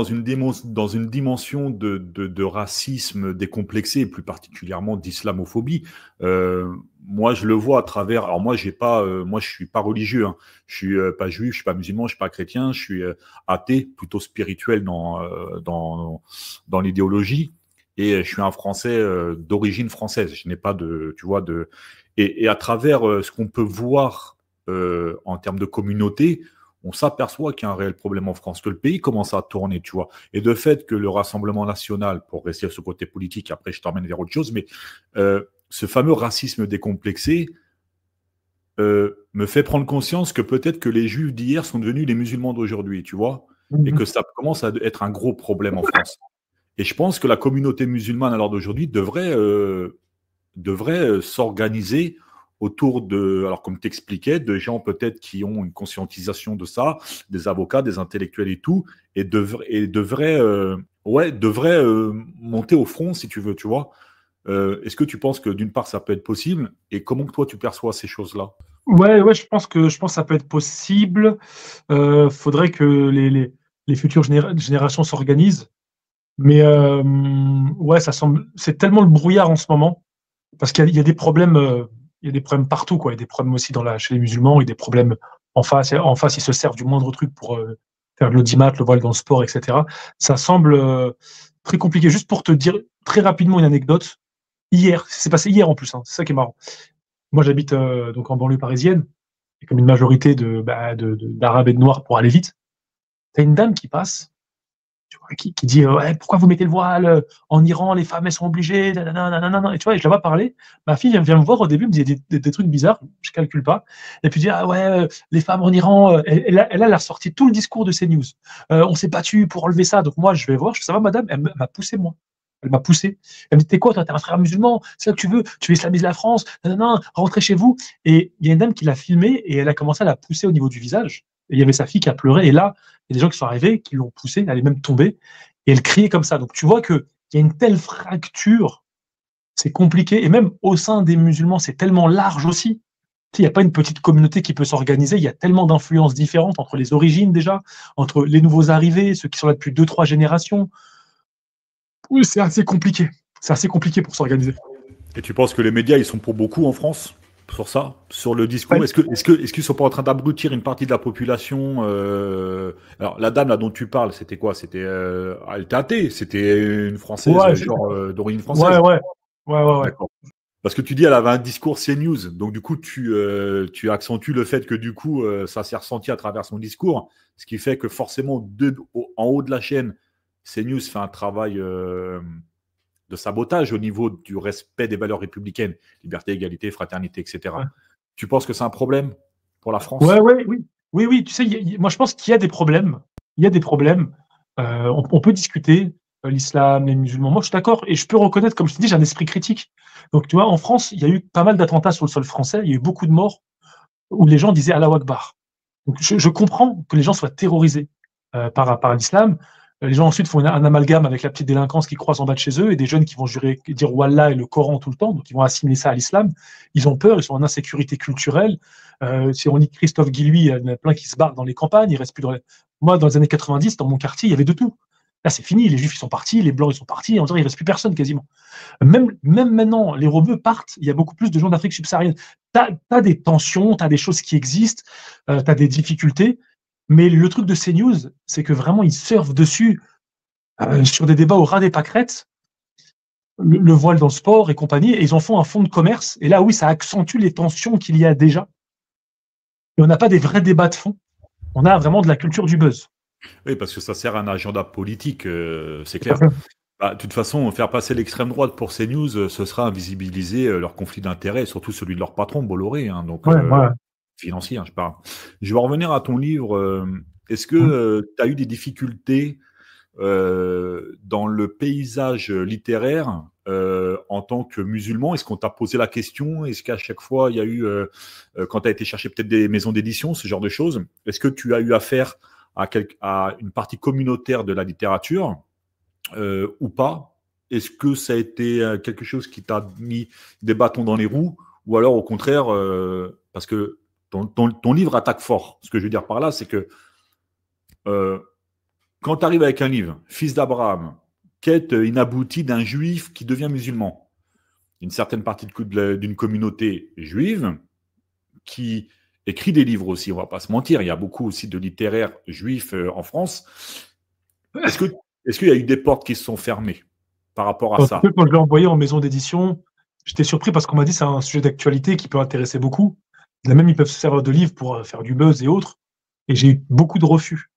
une dimension de racisme décomplexé, et plus particulièrement d'islamophobie. Moi, je le vois à travers. Alors moi, moi, je suis pas religieux. Hein. Je suis pas juif, je suis pas musulman, je suis pas chrétien. Je suis athée, plutôt spirituel dans l'idéologie. Et je suis un Français d'origine française. Je n'ai pas tu vois, et à travers ce qu'on peut voir en termes de communauté, on s'aperçoit qu'il y a un réel problème en France, que le pays commence à tourner, tu vois. Et de fait que le Rassemblement national, pour rester sur ce côté politique, après je t'emmène vers autre chose, mais ce fameux racisme décomplexé me fait prendre conscience que peut-être que les juifs d'hier sont devenus les musulmans d'aujourd'hui, tu vois, et que ça commence à être un gros problème en France. Et je pense que la communauté musulmane à l'heure d'aujourd'hui devrait s'organiser autour de, alors comme t'expliquais, de gens peut-être qui ont une conscientisation de ça, des avocats, des intellectuels et tout, et devraient monter au front, si tu veux, tu vois. Est-ce que tu penses que d'une part ça peut être possible, et comment que toi tu perçois ces choses-là? Ouais, je pense que ça peut être possible. Faudrait que les futures générations s'organisent. Mais ouais, c'est tellement le brouillard en ce moment, parce qu'il y a des problèmes, il y a des problèmes partout, quoi. Il y a des problèmes aussi chez les musulmans, il y a des problèmes en face. En face, ils se servent du moindre truc pour faire de l'audimat, le voile dans le sport, etc. Ça semble très compliqué. Juste pour te dire très rapidement une anecdote, hier, c'est passé hier en plus, hein, c'est ça qui est marrant. Moi, j'habite donc en banlieue parisienne, et comme une majorité d'Arabes et de Noirs pour aller vite. T'as une dame qui passe, tu vois, qui dit ouais, pourquoi vous mettez le voile en Iran, les femmes elles sont obligées, nanana, nanana. Et tu vois, et je la vois parler. Ma fille vient me voir au début, me dit des trucs bizarres, je calcule pas. Et puis dit ah ouais, les femmes en Iran, elle a ressorti tout le discours de CNews. On s'est battu pour enlever ça. Donc moi je vais voir, je fais ça va madame, elle m'a poussé moi. Elle m'a poussé. Elle me dit t'es quoi toi, t'es un frère musulman, c'est ça que tu veux islamiser la France, nanana, rentrez chez vous. Et il y a une dame qui l'a filmé et elle a commencé à la pousser au niveau du visage. Et il y avait sa fille qui a pleuré et là il y a des gens qui sont arrivés, qui l'ont poussée, elle est même tombée, et elle criait comme ça. Donc tu vois qu'il y a une telle fracture, c'est compliqué, et même au sein des musulmans, c'est tellement large aussi. Il n'y a pas une petite communauté qui peut s'organiser, il y a tellement d'influences différentes entre les origines déjà, entre les nouveaux arrivés, ceux qui sont là depuis 2, 3 générations. Oui, c'est assez compliqué. C'est assez compliqué pour s'organiser. Et tu penses que les médias, ils sont pour beaucoup en France sur ça, sur le discours? Ouais, Est-ce qu'ils sont pas en train d'abrutir une partie de la population? Alors la dame là dont tu parles, c'était quoi? C'était elle était athée, c'était une française ouais, genre d'origine ouais, française. ouais, ouais, ouais, ouais. D'accord. Parce que tu dis elle avait un discours CNews, donc du coup tu accentues le fait que du coup ça s'est ressenti à travers son discours, ce qui fait que forcément en haut de la chaîne, CNews fait un travail de sabotage au niveau du respect des valeurs républicaines, liberté, égalité, fraternité, etc. Ouais. Tu penses que c'est un problème pour la Ouais, France? ouais, oui. Oui, oui, tu sais, moi je pense qu'il y a des problèmes. Il y a des problèmes. On peut discuter l'islam, les musulmans. Moi je suis d'accord et je peux reconnaître, comme je te dis, j'ai un esprit critique. Donc tu vois, en France, il y a eu pas mal d'attentats sur le sol français, il y a eu beaucoup de morts où les gens disaient Allahu Akbar. Donc je comprends que les gens soient terrorisés par l'islam. Les gens ensuite font un amalgame avec la petite délinquance qui croise en bas de chez eux et des jeunes qui vont dire Wallah et le Coran tout le temps, donc ils vont assimiler ça à l'islam. Ils ont peur, ils sont en insécurité culturelle. Si on lit Christophe Guilluy, il y en a plein qui se barrent dans les campagnes, ils restent plus Moi, dans les années 90, dans mon quartier, il y avait de tout. Là, c'est fini, les juifs ils sont partis, les blancs ils sont partis, on dirait qu'il ne reste plus personne quasiment. Même maintenant, les rebeux partent, il y a beaucoup plus de gens d'Afrique subsaharienne. Tu as des tensions, tu as des choses qui existent, tu as des difficultés, mais le truc de CNews, c'est que vraiment, ils surfent dessus sur des débats au ras des pâquerettes, le voile dans le sport et compagnie, et ils en font un fonds de commerce. Et là, oui, ça accentue les tensions qu'il y a déjà. Et on n'a pas des vrais débats de fond. On a vraiment de la culture du buzz. Oui, parce que ça sert à un agenda politique, c'est Tout à clair. fait. Bah, de toute façon, faire passer l'extrême droite pour CNews, ce sera invisibiliser leur conflit d'intérêts, et surtout celui de leur patron, Bolloré, hein, donc Ouais, ouais. financier, hein, je parle. Je vais revenir à ton livre. Est-ce que tu as eu des difficultés dans le paysage littéraire en tant que musulman? Est-ce qu'on t'a posé la question? Est-ce qu'à chaque fois, il y a eu, quand tu as été chercher peut-être des maisons d'édition, ce genre de choses, est-ce que tu as eu affaire à une partie communautaire de la littérature ou pas? Est-ce que ça a été quelque chose qui t'a mis des bâtons dans les roues? Ou alors au contraire, parce que ton livre attaque fort. Ce que je veux dire par là, c'est que euh, quand tu arrives avec un livre, Fils d'Abraham, quête inaboutie d'un juif qui devient musulman, une certaine partie d'une communauté juive qui écrit des livres aussi, on ne va pas se mentir, il y a beaucoup aussi de littéraires juifs en France. Est-ce que, est-ce qu'il y a eu des portes qui se sont fermées par rapport à En tout cas, ça? quand je l'ai envoyé en maison d'édition, j'étais surpris parce qu'on m'a dit que c'est un sujet d'actualité qui peut intéresser beaucoup. Là même, ils peuvent se servir de livres pour faire du buzz et autres. Et j'ai eu beaucoup de refus.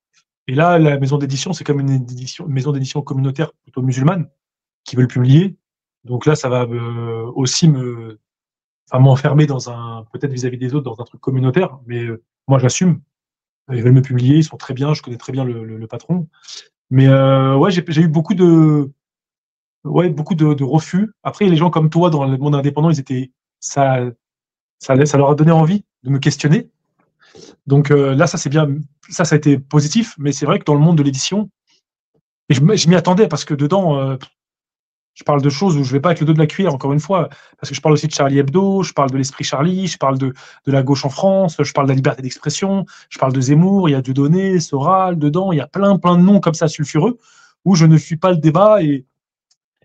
Et là, la maison d'édition, c'est comme une maison d'édition communautaire plutôt musulmane qui veut le publier. Donc là, ça va aussi m'enfermer peut-être vis-à-vis des autres, dans un truc communautaire. Mais moi, j'assume. Ils veulent me publier, ils sont très bien, je connais très bien le patron. Mais ouais, j'ai eu beaucoup de refus. Après, les gens comme toi, dans le monde indépendant, ça, ça leur a donné envie de me questionner. Donc là, ça c'est bien, ça a été positif, mais c'est vrai que dans le monde de l'édition, et je m'y attendais parce que dedans, je parle de choses où je vais pas avec le dos de la cuillère, encore une fois, parce que je parle aussi de Charlie Hebdo, je parle de l'esprit Charlie, je parle de la gauche en France, je parle de la liberté d'expression, je parle de Zemmour, il y a Dieudonné, Soral dedans, il y a plein de noms comme ça sulfureux, où je ne fuis pas le débat et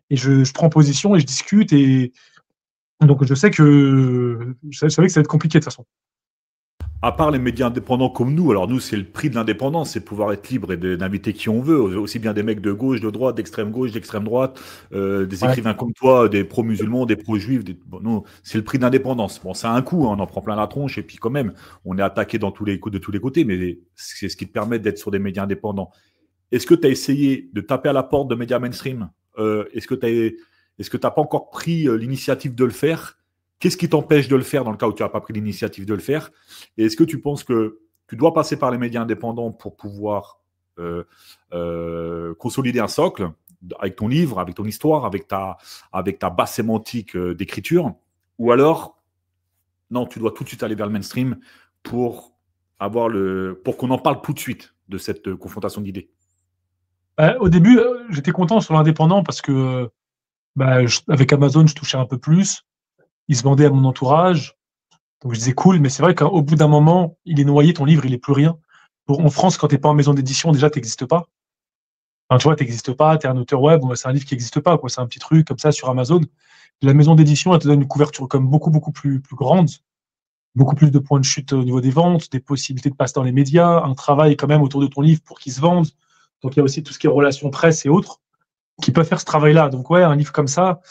je prends position et je discute, et donc je sais que ça va être compliqué de toute façon. À part les médias indépendants comme nous, alors nous, c'est le prix de l'indépendance, c'est de pouvoir être libre et d'inviter qui on veut, aussi bien des mecs de gauche, de droite, d'extrême gauche, d'extrême droite, des Ouais. écrivains comme toi, des pro-musulmans, des pro-juifs. Bon, nous, c'est le prix de l'indépendance. Bon, c'est un coup, hein, on en prend plein la tronche, et puis quand même, on est attaqué de tous les côtés, mais c'est ce qui te permet d'être sur des médias indépendants. Est-ce que tu as essayé de taper à la porte de médias mainstream? Est-ce que tu n'as pas encore pris l'initiative de le faire? Qu'est-ce qui t'empêche de le faire dans le cas où tu n'as pas pris l'initiative de le faire? Et est-ce que tu penses que tu dois passer par les médias indépendants pour pouvoir consolider un socle avec ton livre, avec ton histoire, avec ta base sémantique d'écriture? Ou alors, non, tu dois tout de suite aller vers le mainstream pour qu'on en parle tout de suite de cette confrontation d'idées? Au début, j'étais content sur l'indépendant parce que avec Amazon, je touchais un peu plus. Il se vendait à mon entourage. Donc je disais cool, mais c'est vrai qu'au bout d'un moment, il est noyé, ton livre, il est plus rien. En France, quand t'es pas en maison d'édition, déjà, t'existes pas. Enfin, tu vois, t'existes pas, t'es un auteur web, c'est un livre qui n'existe pas, quoi. C'est un petit truc comme ça sur Amazon. La maison d'édition, elle te donne une couverture comme beaucoup plus grande, beaucoup plus de points de chute au niveau des ventes, des possibilités de passer dans les médias, un travail quand même autour de ton livre pour qu'il se vende. Donc il y a aussi tout ce qui est relations presse et autres qui peuvent faire ce travail-là. Donc ouais, un livre comme ça,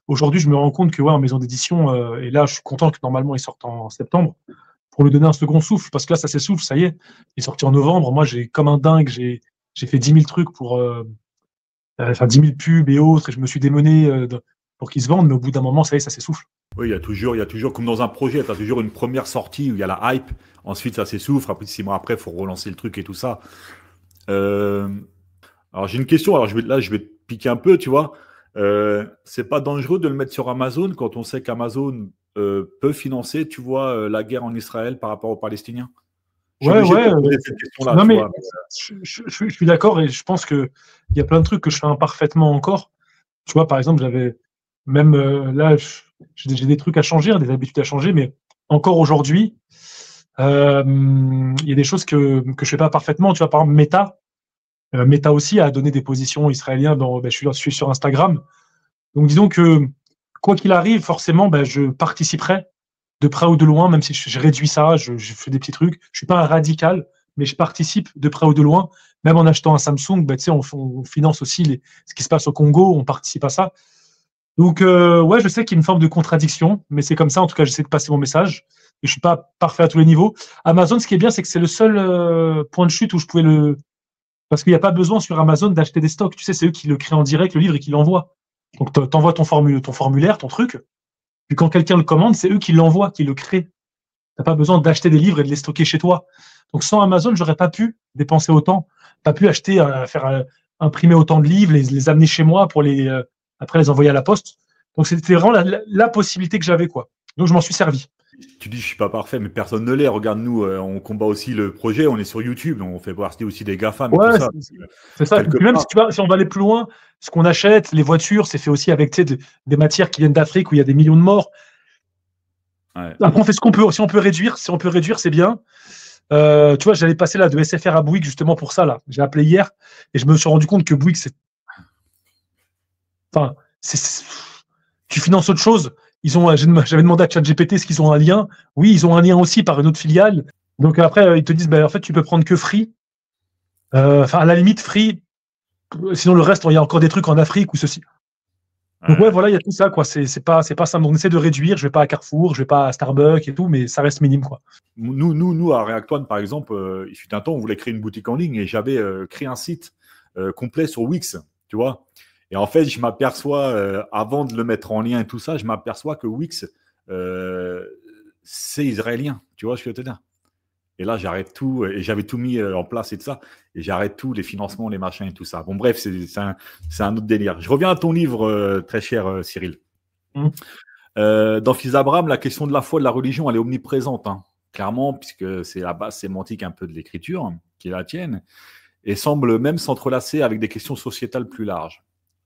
aujourd'hui, je me rends compte que ouais, en maison d'édition, et là, je suis content que normalement il sorte en septembre, pour lui donner un second souffle, parce que là, ça s'essouffle, ça y est. Il est sorti en novembre. Moi, comme un dingue, j'ai fait 10 000 trucs pour faire 10 000 pubs et autres, et je me suis démené pour qu'ils se vendent, mais au bout d'un moment, ça y est, ça s'essouffle. Oui, il y a toujours, comme dans un projet, tu as toujours une première sortie où il y a la hype, ensuite ça s'essouffle, après 6 mois après, il faut relancer le truc et tout ça. Euh, alors j'ai une question, alors je vais te piquer un peu, tu vois. C'est pas dangereux de le mettre sur Amazon quand on sait qu'Amazon peut financer, tu vois, la guerre en Israël par rapport aux Palestiniens? Je suis Ouais, obligé de ouais. te poser cette question-là, Non, tu mais vois. je suis d'accord, et je pense qu'il y a plein de trucs que je fais imparfaitement encore. Tu vois, par exemple, j'avais même là, j'ai des trucs à changer, hein, des habitudes à changer, mais encore aujourd'hui, il y a des choses que je fais pas parfaitement. Tu vois, par exemple, Meta aussi a donné des positions israéliennes. Je suis sur Instagram. Donc, disons que quoi qu'il arrive, forcément, je participerai de près ou de loin, même si je réduis ça, je fais des petits trucs. Je suis pas un radical, mais je participe de près ou de loin. Même en achetant un Samsung, tu sais, on finance aussi ce qui se passe au Congo, on participe à ça. Donc, ouais, je sais qu'il y a une forme de contradiction, mais c'est comme ça. En tout cas, j'essaie de passer mon message. Et je suis pas parfait à tous les niveaux. Amazon, ce qui est bien, c'est que c'est le seul point de chute où je pouvais le. Parce qu'il n'y a pas besoin sur Amazon d'acheter des stocks. Tu sais, c'est eux qui le créent en direct, le livre, et qui l'envoient. Donc, t'envoies ton formulaire, ton truc. Puis quand quelqu'un le commande, c'est eux qui l'envoient, qui le créent. T'as pas besoin d'acheter des livres et de les stocker chez toi. Donc, sans Amazon, j'aurais pas pu dépenser autant, pas pu acheter, imprimer autant de livres, les amener chez moi pour après les envoyer à la poste. Donc, c'était vraiment la possibilité que j'avais, quoi. Donc, je m'en suis servi. Tu dis je suis pas parfait, mais personne ne l'est. Regarde-nous, on combat aussi le projet, on est sur YouTube, on fait partie aussi des GAFAM et tout Ouais, ça. c'est ça. Quelque Puis même part. si on va aller plus loin, ce qu'on achète, les voitures, c'est fait aussi avec des matières qui viennent d'Afrique où il y a des millions de morts. Ouais. Après, on fait ce qu'on peut. Si on peut réduire, c'est bien. Tu vois, j'allais passer là de SFR à Bouygues justement pour ça là. J'ai appelé hier et je me suis rendu compte que Bouygues, enfin, tu finances autre chose. J'avais demandé à ChatGPT ce qu'ils ont un lien. Oui, ils ont un lien aussi par une autre filiale. Donc après, ils te disent, en fait, tu peux prendre que Free. À la limite, Free. Sinon, le reste, il y a encore des trucs en Afrique ou ceci. Donc ouais, voilà, il y a tout ça, quoi. C'est pas simple. On essaie de réduire. Je vais pas à Carrefour, je vais pas à Starbucks et tout, mais ça reste minime, quoi. Nous, à React-One, par exemple, il fut un temps, on voulait créer une boutique en ligne et j'avais créé un site complet sur Wix, tu vois. Et en fait, je m'aperçois, avant de le mettre en lien et tout ça, je m'aperçois que Wix, c'est israélien, tu vois ce que je veux te dire. Et là, j'arrête tout, et j'avais tout mis en place et tout ça, et j'arrête tout, les financements, les machins et tout ça. Bon, bref, c'est un autre délire. Je reviens à ton livre, très cher Cyril. Mmh. Dans Fils d'Abraham, la question de la foi, de la religion, elle est omniprésente, hein, clairement, puisque c'est la base sémantique un peu de l'écriture qui est la tienne, et semble même s'entrelacer avec des questions sociétales plus larges.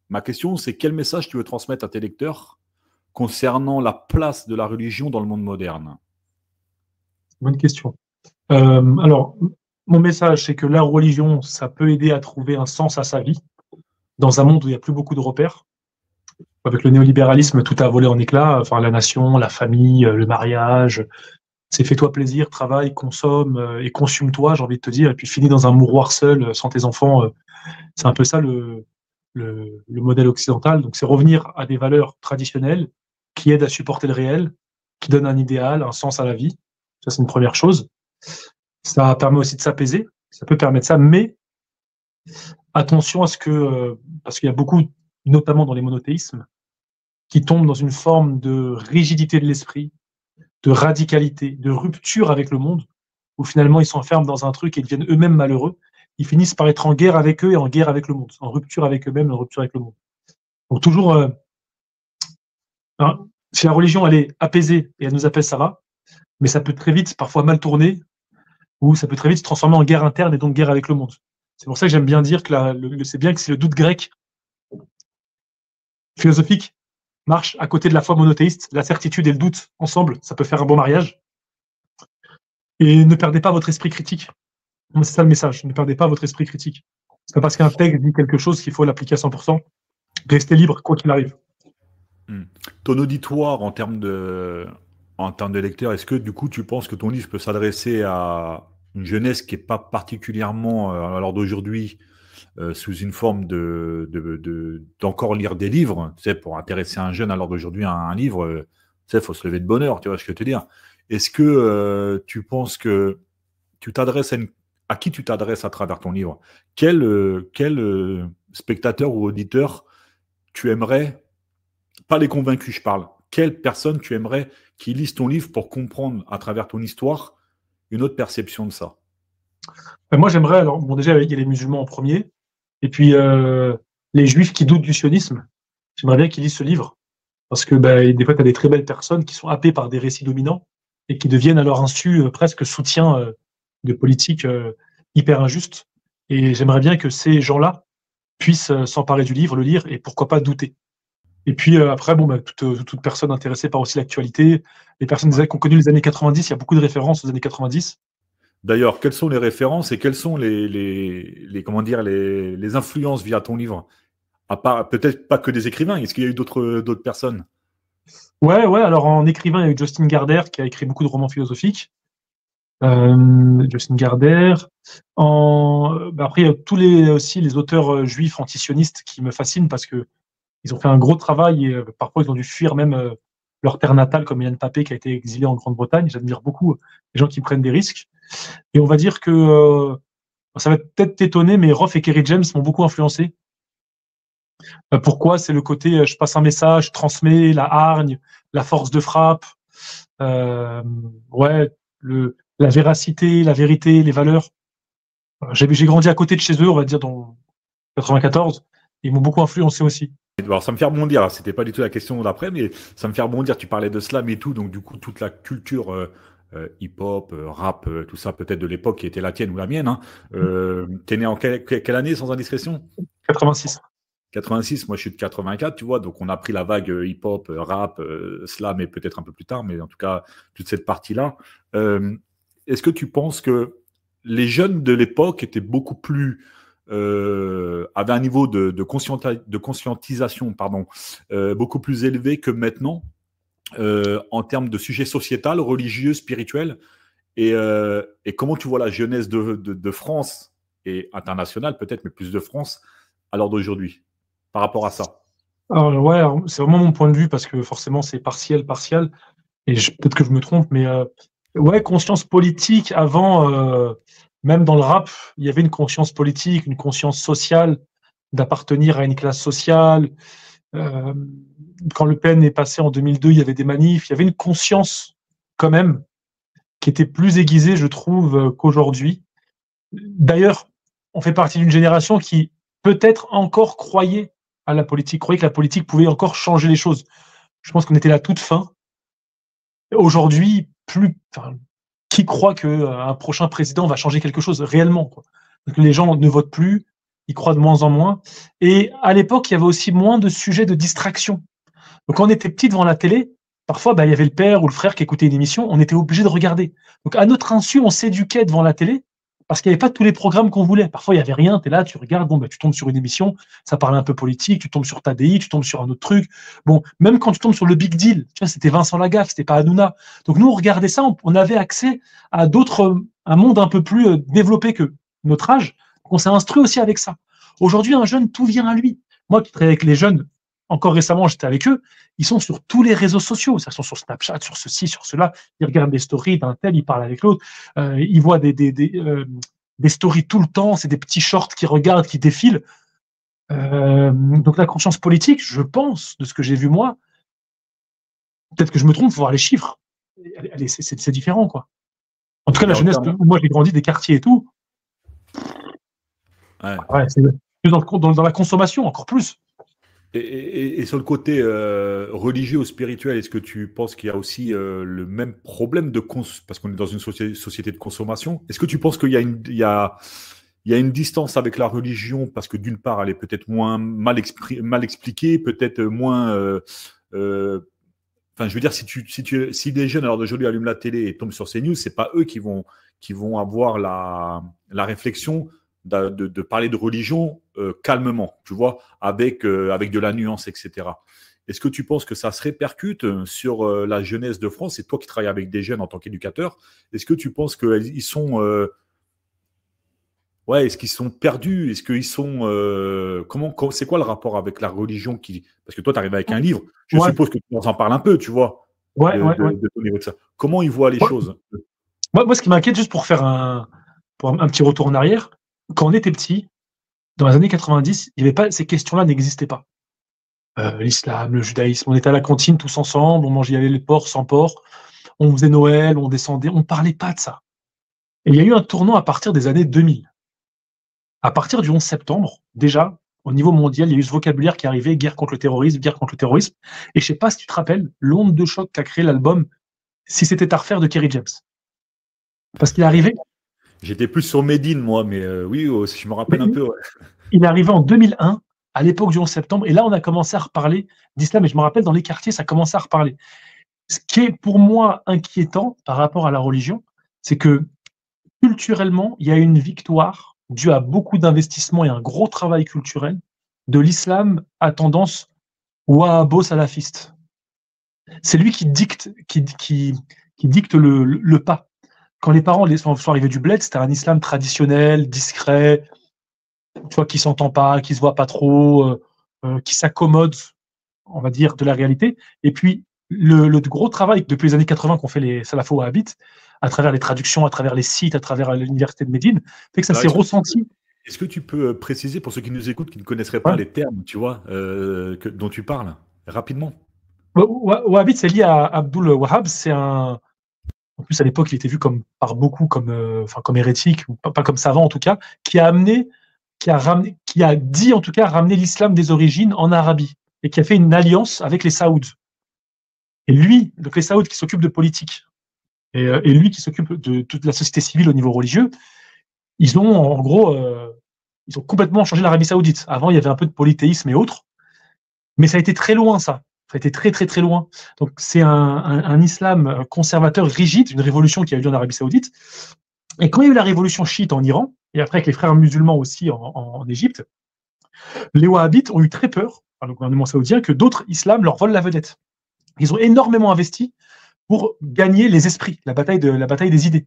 Ma question, c'est quel message tu veux transmettre à tes lecteurs concernant la place de la religion dans le monde moderne? Bonne question. Alors, mon message, c'est que la religion, ça peut aider à trouver un sens à sa vie dans un monde où il n'y a plus beaucoup de repères. Avec le néolibéralisme, tout a volé en éclats. Enfin, la nation, la famille, le mariage. C'est fais-toi plaisir, travaille, consomme et consume-toi, j'ai envie de te dire. Et puis finis dans un mouroir seul, sans tes enfants. C'est un peu ça le modèle occidental. Donc, c'est revenir à des valeurs traditionnelles qui aident à supporter le réel, qui donnent un idéal, un sens à la vie. Ça, c'est une première chose. Ça permet aussi de s'apaiser. Ça peut permettre ça, mais attention à ce que, parce qu'il y a beaucoup, notamment dans les monothéismes, qui tombent dans une forme de rigidité de l'esprit, de radicalité, de rupture avec le monde, où finalement ils s'enferment dans un truc et deviennent eux-mêmes malheureux. Ils finissent par être en guerre avec eux et en guerre avec le monde, en rupture avec eux-mêmes, en rupture avec le monde. Donc toujours, hein, si la religion elle est apaisée et elle nous apaise, ça va, mais ça peut très vite, parfois mal tourner, ou ça peut très vite se transformer en guerre interne et donc guerre avec le monde. C'est pour ça que j'aime bien dire que c'est bien que c'est le doute grec philosophique marche à côté de la foi monothéiste, la certitude et le doute ensemble, ça peut faire un bon mariage. Et ne perdez pas votre esprit critique. C'est ça le message, ne perdez pas votre esprit critique. C'est pas parce qu'un texte dit quelque chose qu'il faut l'appliquer à 100%. Restez libre, quoi qu'il arrive. Ton auditoire en termes de lecteurs, est-ce que du coup tu penses que ton livre peut s'adresser à une jeunesse qui n'est pas particulièrement, à l'heure d'aujourd'hui, sous une forme d'encore lire des livres, tu sais, pour intéresser un jeune à l'heure d'aujourd'hui à un livre, tu sais, faut se lever de bonne heure, tu vois ce que je veux te dire. Est-ce que tu penses que tu t'adresses à qui tu t'adresses à travers ton livre? Quel spectateur ou auditeur tu aimerais, pas les convaincus, je parle, quelle personne tu aimerais qui lise ton livre pour comprendre à travers ton histoire une autre perception de ça? Moi, j'aimerais, alors, bon, déjà, il y a les musulmans en premier, et puis les juifs qui doutent du sionisme, j'aimerais bien qu'ils lisent ce livre, parce que des fois, tu as des très belles personnes qui sont happées par des récits dominants et qui deviennent à leur insu presque soutien de politiques hyper injustes. Et j'aimerais bien que ces gens-là puissent s'emparer du livre, le lire, et pourquoi pas douter. Et puis après, toute personne intéressée par aussi l'actualité, les personnes qui ont connu les années 90, il y a beaucoup de références aux années 90. D'ailleurs, quelles sont les références et quelles sont comment dire, les influences via ton livre? À part, peut-être pas que des écrivains, est-ce qu'il y a eu d'autres personnes? Ouais, alors en écrivain, il y a eu Justin Gardner qui a écrit beaucoup de romans philosophiques. Justin Gardner. Après, il y a aussi les auteurs juifs antisionistes qui me fascinent parce que ils ont fait un gros travail et parfois ils ont dû fuir même leur terre natale, comme Yann Papé qui a été exilé en Grande-Bretagne. J'admire beaucoup les gens qui prennent des risques. Et on va dire que ça va peut-être t'étonner, mais Rolf et Kerry James m'ont beaucoup influencé. Pourquoi? C'est le côté je passe un message, je transmets, la hargne, la force de frappe, ouais, la véracité, la vérité, les valeurs. J'ai grandi à côté de chez eux, on va dire, dans 94. Ils m'ont beaucoup influencé aussi. Alors, ça me fait rebondir, c'était pas du tout la question d'après, mais ça me fait rebondir, tu parlais de slam et tout, donc du coup, toute la culture hip-hop, rap, tout ça, peut-être de l'époque qui était la tienne ou la mienne, hein. T'es né en quelle année, sans indiscrétion? 86. 86, moi je suis de 84, tu vois, donc on a pris la vague hip-hop, rap, slam, et peut-être un peu plus tard, mais en tout cas, toute cette partie-là. Est-ce que tu penses que les jeunes de l'époque étaient beaucoup plus avaient un niveau de conscientisation beaucoup plus élevé que maintenant en termes de sujets sociétal, religieux, spirituels, et comment tu vois la jeunesse de France et internationale peut-être, mais plus de France à l'heure d'aujourd'hui par rapport à ça? Alors, ouais, c'est vraiment mon point de vue parce que forcément c'est partiel, et peut-être que je me trompe, mais ouais, conscience politique avant. Même dans le rap, il y avait une conscience politique, une conscience sociale, d'appartenir à une classe sociale. Quand Le Pen est passé en 2002, il y avait des manifs, il y avait une conscience quand même qui était plus aiguisée, je trouve, qu'aujourd'hui. D'ailleurs, on fait partie d'une génération qui peut-être encore croyait à la politique, croyait que la politique pouvait encore changer les choses. Je pense qu'on était là toute fin. Aujourd'hui, qui croit qu'un prochain président va changer quelque chose réellement, quoi. Donc, les gens ne votent plus, ils croient de moins en moins. Et à l'époque, il y avait aussi moins de sujets de distraction. Donc, quand on était petit devant la télé, parfois, il y avait le père ou le frère qui écoutait une émission, on était obligé de regarder. Donc, à notre insu, on s'éduquait devant la télé parce qu'il n'y avait pas tous les programmes qu'on voulait. Parfois, il n'y avait rien, tu es là, tu regardes, tu tombes sur une émission, ça parlait un peu politique, tu tombes sur TADI, tu tombes sur un autre truc. Bon, même quand tu tombes sur le Big Deal, tu vois, c'était Vincent Lagaffe, c'était pas Hanouna. Donc, nous, on regardait ça, on avait accès à un monde un peu plus développé que notre âge. Donc, on s'est instruit aussi avec ça. Aujourd'hui, un jeune, tout vient à lui. Moi qui travaille avec les jeunes, encore récemment, j'étais avec eux, ils sont sur tous les réseaux sociaux. Ils sont sur Snapchat, sur ceci, sur cela. Ils regardent des stories d'un tel, ils parlent avec l'autre. Ils voient des stories tout le temps. C'est des petits shorts qui regardent, qui défilent. Donc la conscience politique, je pense, de ce que j'ai vu moi, peut-être que je me trompe, il faut voir les chiffres. C'est différent, quoi. En tout cas, la jeunesse, moi j'ai grandi des quartiers et tout. Ouais, c'est dans la consommation, encore plus. Et sur le côté religieux ou spirituel, est-ce que tu penses qu'il y a aussi le même problème parce qu'on est dans une société de consommation? Est-ce que tu penses qu'il y a une distance avec la religion parce que d'une part, elle est peut-être moins mal expliquée, peut-être moins. Enfin, je veux dire, si des jeunes alors d'aujourd'hui allument la télé et tombent sur CNews, c'est pas eux qui vont avoir la réflexion de parler de religion calmement, tu vois, avec de la nuance, etc. Est-ce que tu penses que ça se répercute sur la jeunesse de France? Et toi qui travailles avec des jeunes en tant qu'éducateur, est-ce que tu penses qu'ils sont... est-ce qu'ils sont perdus? Est-ce qu'ils sont... c'est quoi le rapport avec la religion Parce que toi, tu arrives avec un livre. Je suppose que tu en parles un peu, tu vois, de ton niveau de ça. Comment ils voient les choses? Moi, ce qui m'inquiète, juste pour faire un petit retour en arrière, quand on était petit, dans les années 90, ces questions-là n'existaient pas. L'islam, le judaïsme, on était à la cantine tous ensemble, on mangeait les porcs sans porc, on faisait Noël, on descendait, on ne parlait pas de ça. Et il y a eu un tournant à partir des années 2000. À partir du 11 septembre, déjà, au niveau mondial, il y a eu ce vocabulaire qui est arrivé, guerre contre le terrorisme, guerre contre le terrorisme. Et je ne sais pas si tu te rappelles, l'onde de choc qu'a créé l'album Si c'était à refaire de Kerry James. Parce qu'il est arrivé... J'étais plus sur Médine, moi, mais oui, je me rappelle un peu. Ouais. Il est arrivé en 2001, à l'époque du 11 septembre, et là, on a commencé à reparler d'islam, et je me rappelle, dans les quartiers, ça commençait à reparler. Ce qui est, pour moi, inquiétant par rapport à la religion, c'est que, culturellement, il y a une victoire due à beaucoup d'investissements et un gros travail culturel de l'islam à tendance wahhabo-salafiste. C'est lui qui dicte le pas. Quand les parents sont arrivés du bled, c'était un islam traditionnel, discret, tu vois, qui s'entend pas, qui se voit pas trop, qui s'accommode, on va dire, de la réalité. Et puis, le gros travail depuis les années 80 qu'ont fait les salafo-wahhabites, à travers les traductions, à travers les sites, à travers l'université de Médine, fait que ça s'est ressenti. Est-ce que tu peux préciser, pour ceux qui nous écoutent, qui ne connaisseraient pas les termes, tu vois, dont tu parles, rapidement? Wahhabite, c'est lié à Abdul Wahhab, c'est un... En plus, à l'époque, il était vu par beaucoup comme hérétique, ou pas comme savant en tout cas, qui a dit en tout cas ramener l'islam des origines en Arabie et qui a fait une alliance avec les Saouds. Et lui, donc les Saouds qui s'occupent de politique et lui qui s'occupe de toute la société civile au niveau religieux, ils ont en gros, ils ont complètement changé l'Arabie Saoudite. Avant, il y avait un peu de polythéisme et autres, mais ça a été très loin ça. Ça a été très très très loin. Donc c'est un islam conservateur rigide, une révolution qui a eu lieu en Arabie Saoudite. Et quand il y a eu la révolution chiite en Iran, et après avec les frères musulmans aussi en Égypte, les wahhabites ont eu très peur, le gouvernement saoudien, que d'autres islams leur volent la vedette. Ils ont énormément investi pour gagner les esprits, la bataille des idées.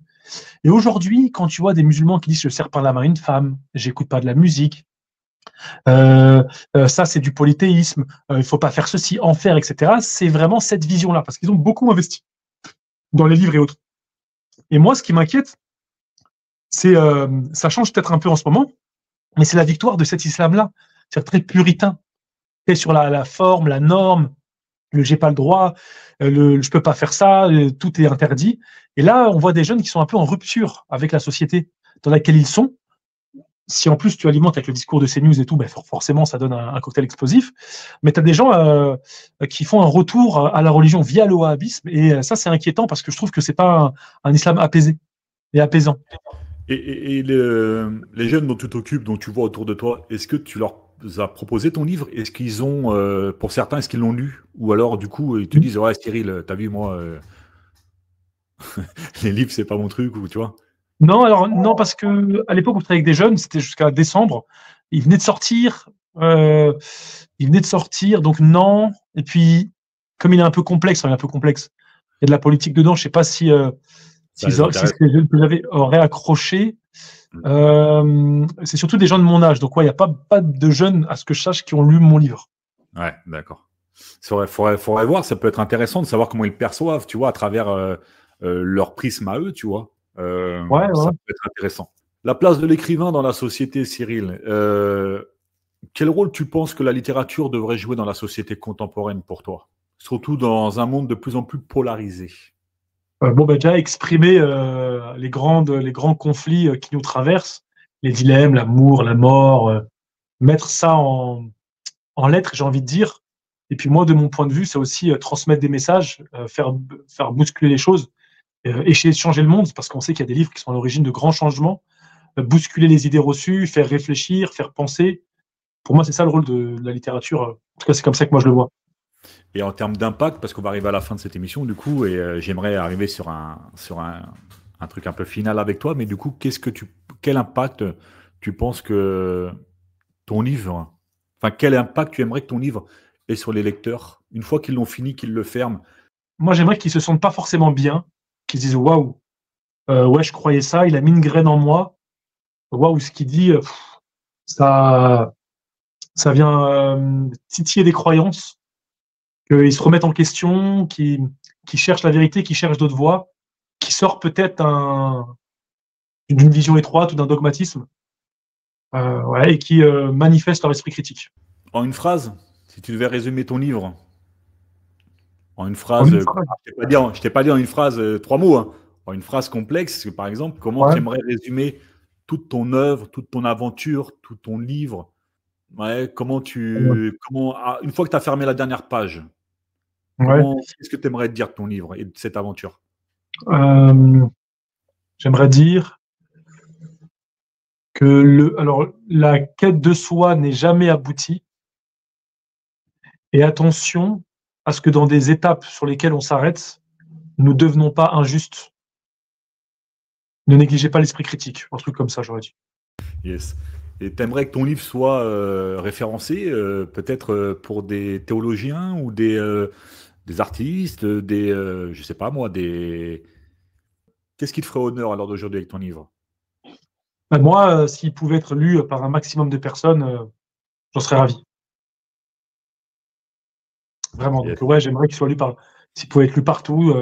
Et aujourd'hui, quand tu vois des musulmans qui disent « je serre par la main une femme, j'écoute pas de la musique, ça c'est du polythéisme, il faut pas faire ceci, en faire, etc. » C'est vraiment cette vision-là, parce qu'ils ont beaucoup investi dans les livres et autres. Et moi, ce qui m'inquiète, c'est, ça change peut-être un peu en ce moment, mais c'est la victoire de cet islam-là, c'est très puritain, c'est sur la forme, la norme, le j'ai pas le droit, je peux pas faire ça, tout est interdit. Et là, on voit des jeunes qui sont un peu en rupture avec la société dans laquelle ils sont, si en plus tu alimentes avec le discours de CNews et tout, ben forcément ça donne un cocktail explosif. Mais tu as des gens qui font un retour à la religion via le wahhabisme, et ça c'est inquiétant parce que je trouve que c'est pas un islam apaisé et apaisant. Et les jeunes dont tu t'occupes, dont tu vois autour de toi, est-ce que tu leur as proposé ton livre? Est-ce qu'ils ont, pour certains, est-ce qu'ils l'ont lu? Ou alors, du coup, ils te disent, ouais, Cyril, t'as vu, moi, les livres, c'est pas mon truc, ou tu vois? Non, alors non, parce que à l'époque où je travaillais avec des jeunes, c'était jusqu'à décembre. Ils venaient de sortir, euh, donc non. Et puis, comme il est un peu complexe, enfin, il est un peu complexe. Il y a de la politique dedans. Je sais pas Ça les si intéresse. ces jeunes que j'avais auraient accroché. C'est surtout des gens de mon âge. Donc, ouais, il n'y a pas de jeunes, à ce que je sache, qui ont lu mon livre. Ouais, d'accord. Faudrait voir, ça peut être intéressant de savoir comment ils perçoivent, tu vois, à travers leur prisme à eux, tu vois. Ouais, Ça ouais. peut être intéressant. La place de l'écrivain dans la société, Cyril. Quel rôle tu penses que la littérature devrait jouer dans la société contemporaine pour toi? Surtout dans un monde de plus en plus polarisé. Bon, bah, déjà, exprimer les grands conflits qui nous traversent, les dilemmes, l'amour, la mort, mettre ça en lettres, j'ai envie de dire. Et puis moi, de mon point de vue, c'est aussi transmettre des messages, faire bousculer les choses, essayer de changer le monde, parce qu'on sait qu'il y a des livres qui sont à l'origine de grands changements, bousculer les idées reçues, faire réfléchir, faire penser. Pour moi, c'est ça le rôle de la littérature. En tout cas, c'est comme ça que moi je le vois. Et en termes d'impact, parce qu'on va arriver à la fin de cette émission, du coup, et j'aimerais arriver sur un truc un peu final avec toi, mais du coup, quel impact tu penses que ton livre, enfin, quel impact tu aimerais que ton livre ait sur les lecteurs, une fois qu'ils l'ont fini, qu'ils le ferment? Moi, j'aimerais qu'ils se sentent pas forcément bien, qu'ils se disent waouh, ouais, je croyais ça, il a mis une graine en moi. Waouh, ce qu'il dit, ça, ça vient titiller des croyances, qu'ils se remettent en question, qu'ils cherchent la vérité, qu'ils cherchent d'autres voies, qui sort peut-être d'une vision étroite ou d'un dogmatisme, ouais, et qui manifestent leur esprit critique. En une phrase, si tu devais résumer ton livre, en une En phrase, une phrase. je t'ai pas dit en une phrase trois mots, hein, en une phrase complexe, par exemple, comment tu Ouais. aimerais résumer toute ton œuvre, toute ton aventure, tout ton livre? Ouais, une fois que tu as fermé la dernière page, Ouais. qu'est-ce que tu aimerais dire de ton livre et de cette aventure? Euh, J'aimerais dire que alors, la quête de soi n'est jamais aboutie, et attention à ce que dans des étapes sur lesquelles on s'arrête, nous ne devenons pas injustes. Ne négligez pas l'esprit critique. Un truc comme ça, j'aurais dit. Yes. Et tu aimerais que ton livre soit référencé, peut-être pour des théologiens ou des artistes, je sais pas moi, des. Qu'est-ce qui te ferait honneur à l'heure d'aujourd'hui avec ton livre? Moi, s'il pouvait être lu par un maximum de personnes, j'en serais ravi. Vraiment. Yes. Donc, ouais, j'aimerais qu'il soit lu s'il pouvait être lu partout.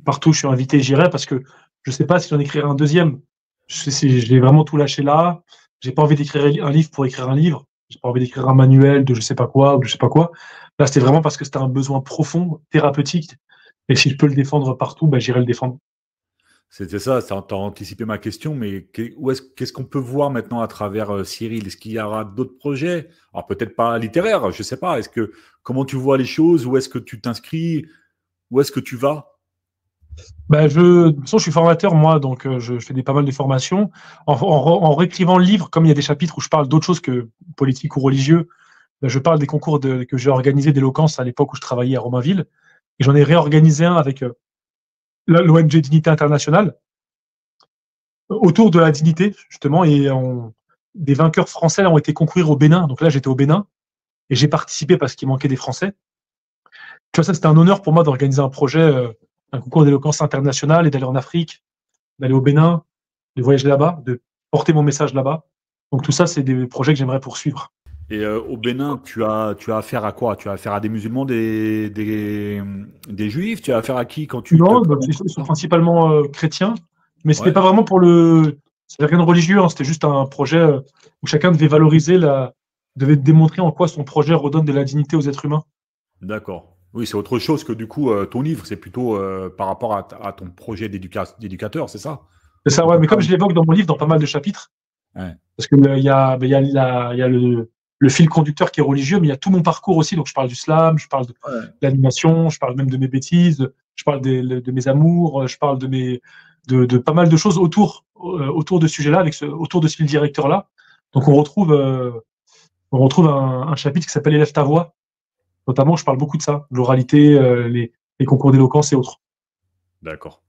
Partout, je suis invité, j'irai parce que je ne sais pas si j'en écrirai un deuxième. J'ai vraiment tout lâché là. J'ai pas envie d'écrire un livre pour écrire un livre. J'ai pas envie d'écrire un manuel de je sais pas quoi ou de je sais pas quoi. Là, c'était vraiment parce que c'était un besoin profond, thérapeutique. Et si je peux le défendre partout, bah, j'irai le défendre. C'était ça, t'as anticipé ma question, mais qu'est-ce qu'on peut voir maintenant à travers Cyril? Est-ce qu'il y aura d'autres projets? Alors peut-être pas littéraires, je sais pas. Comment tu vois les choses? Où est-ce que tu t'inscris? Où est-ce que tu vas? Bah, de toute façon, je suis formateur, moi, donc je fais pas mal de formations. En réécrivant le livre, comme il y a des chapitres où je parle d'autre chose que politique ou religieux, bah, je parle des concours que j'ai organisés d'éloquence à l'époque où je travaillais à Romainville. Et j'en ai réorganisé un avec l'ONG Dignité Internationale autour de la dignité, justement. Et des vainqueurs français ont été concourir au Bénin. Donc là, j'étais au Bénin et j'ai participé parce qu'il manquait des Français. Tu vois, ça, c'était un honneur pour moi d'organiser un projet, un concours d'éloquence international et d'aller en Afrique, d'aller au Bénin, de voyager là-bas, de porter mon message là-bas. Donc tout ça, c'est des projets que j'aimerais poursuivre. Et au Bénin, tu as affaire à quoi? Tu as affaire à des musulmans, des juifs? Tu as affaire à qui quand tu te Non, donc, promènes ils sont là-bas? principalement chrétiens, mais c'était Ouais, pas vraiment c'était rien de religieux, hein, c'était juste un projet où chacun devait devait démontrer en quoi son projet redonne de la dignité aux êtres humains. d'accord. Oui, c'est autre chose que du coup ton livre, c'est plutôt par rapport à ton projet d'éducateur, c'est ça? C'est ça, On ouais, peut mais pas. comme je l'évoque dans mon livre, dans pas mal de chapitres, Ouais. Parce que il y a le fil conducteur qui est religieux, mais il y a tout mon parcours aussi. Donc, je parle du slam, je parle de Ouais. l'animation, je parle même de mes bêtises, je parle de mes amours, je parle de pas mal de choses autour de ce sujet-là, autour de ce fil directeur-là. Donc, on retrouve un chapitre qui s'appelle Élève ta voix. Notamment, je parle beaucoup de ça, de l'oralité, les concours d'éloquence et autres. D'accord.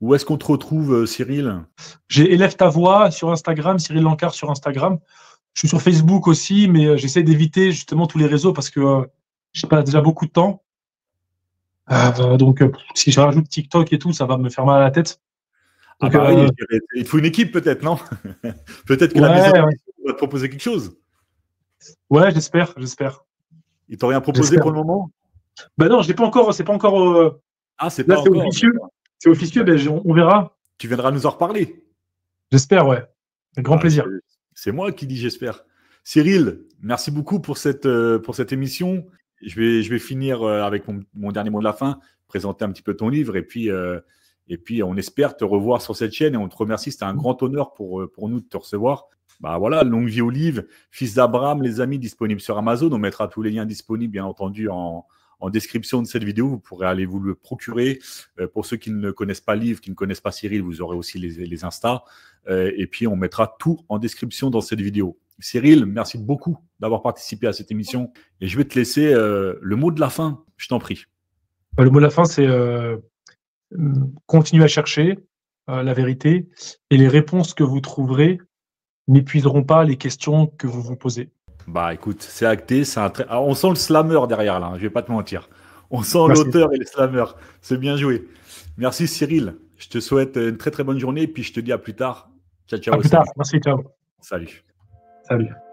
Où est-ce qu'on te retrouve, Cyril? J'ai Élève ta voix sur Instagram, Cyril Lancard sur Instagram. Je suis sur Facebook aussi, mais j'essaie d'éviter justement tous les réseaux parce que je passe déjà beaucoup de temps. Donc, si je rajoute TikTok et tout, ça va me faire mal à la tête. Ah Donc, bah oui, il te faut une équipe peut-être, non? Peut-être que la maison ouais, va te proposer quelque chose. ouais, j'espère. Ils t'ont rien proposé pour le moment? Ben non, je l'ai pas encore, c'est pas encore. Ah, c'est Là, pas c'est encore. officieux. C'est officieux, D'accord. ben, on verra. Tu viendras nous en reparler. J'espère, ouais. Avec grand Bah, plaisir. c'est moi qui dis j'espère. Cyril, merci beaucoup pour cette émission. Je vais finir avec mon dernier mot de la fin, présenter un petit peu ton livre et puis on espère te revoir sur cette chaîne et on te remercie. C'était un grand honneur pour nous de te recevoir. Bah voilà, Longue vie au livre, Fils d'Abraham, les amis, disponibles sur Amazon. On mettra tous les liens disponibles, bien entendu, en description de cette vidéo. Vous pourrez aller vous le procurer. Pour ceux qui ne connaissent pas le livre, qui ne connaissent pas Cyril, vous aurez aussi les Insta. Et puis, on mettra tout en description dans cette vidéo. Cyril, merci beaucoup d'avoir participé à cette émission. Et je vais te laisser le mot de la fin. Je t'en prie. Le mot de la fin, c'est continuer à chercher la vérité et les réponses que vous trouverez n'épuiseront pas les questions que vous vous posez. Bah écoute, c'est acté. Ah, on sent le slammer derrière là, je vais pas te mentir. On sent Merci. l'auteur et le slammer. C'est bien joué. Merci Cyril. Je te souhaite une très très bonne journée et puis je te dis à plus tard. Ciao, À ciao, plus tard. salut. Merci, ciao. Salut. Salut.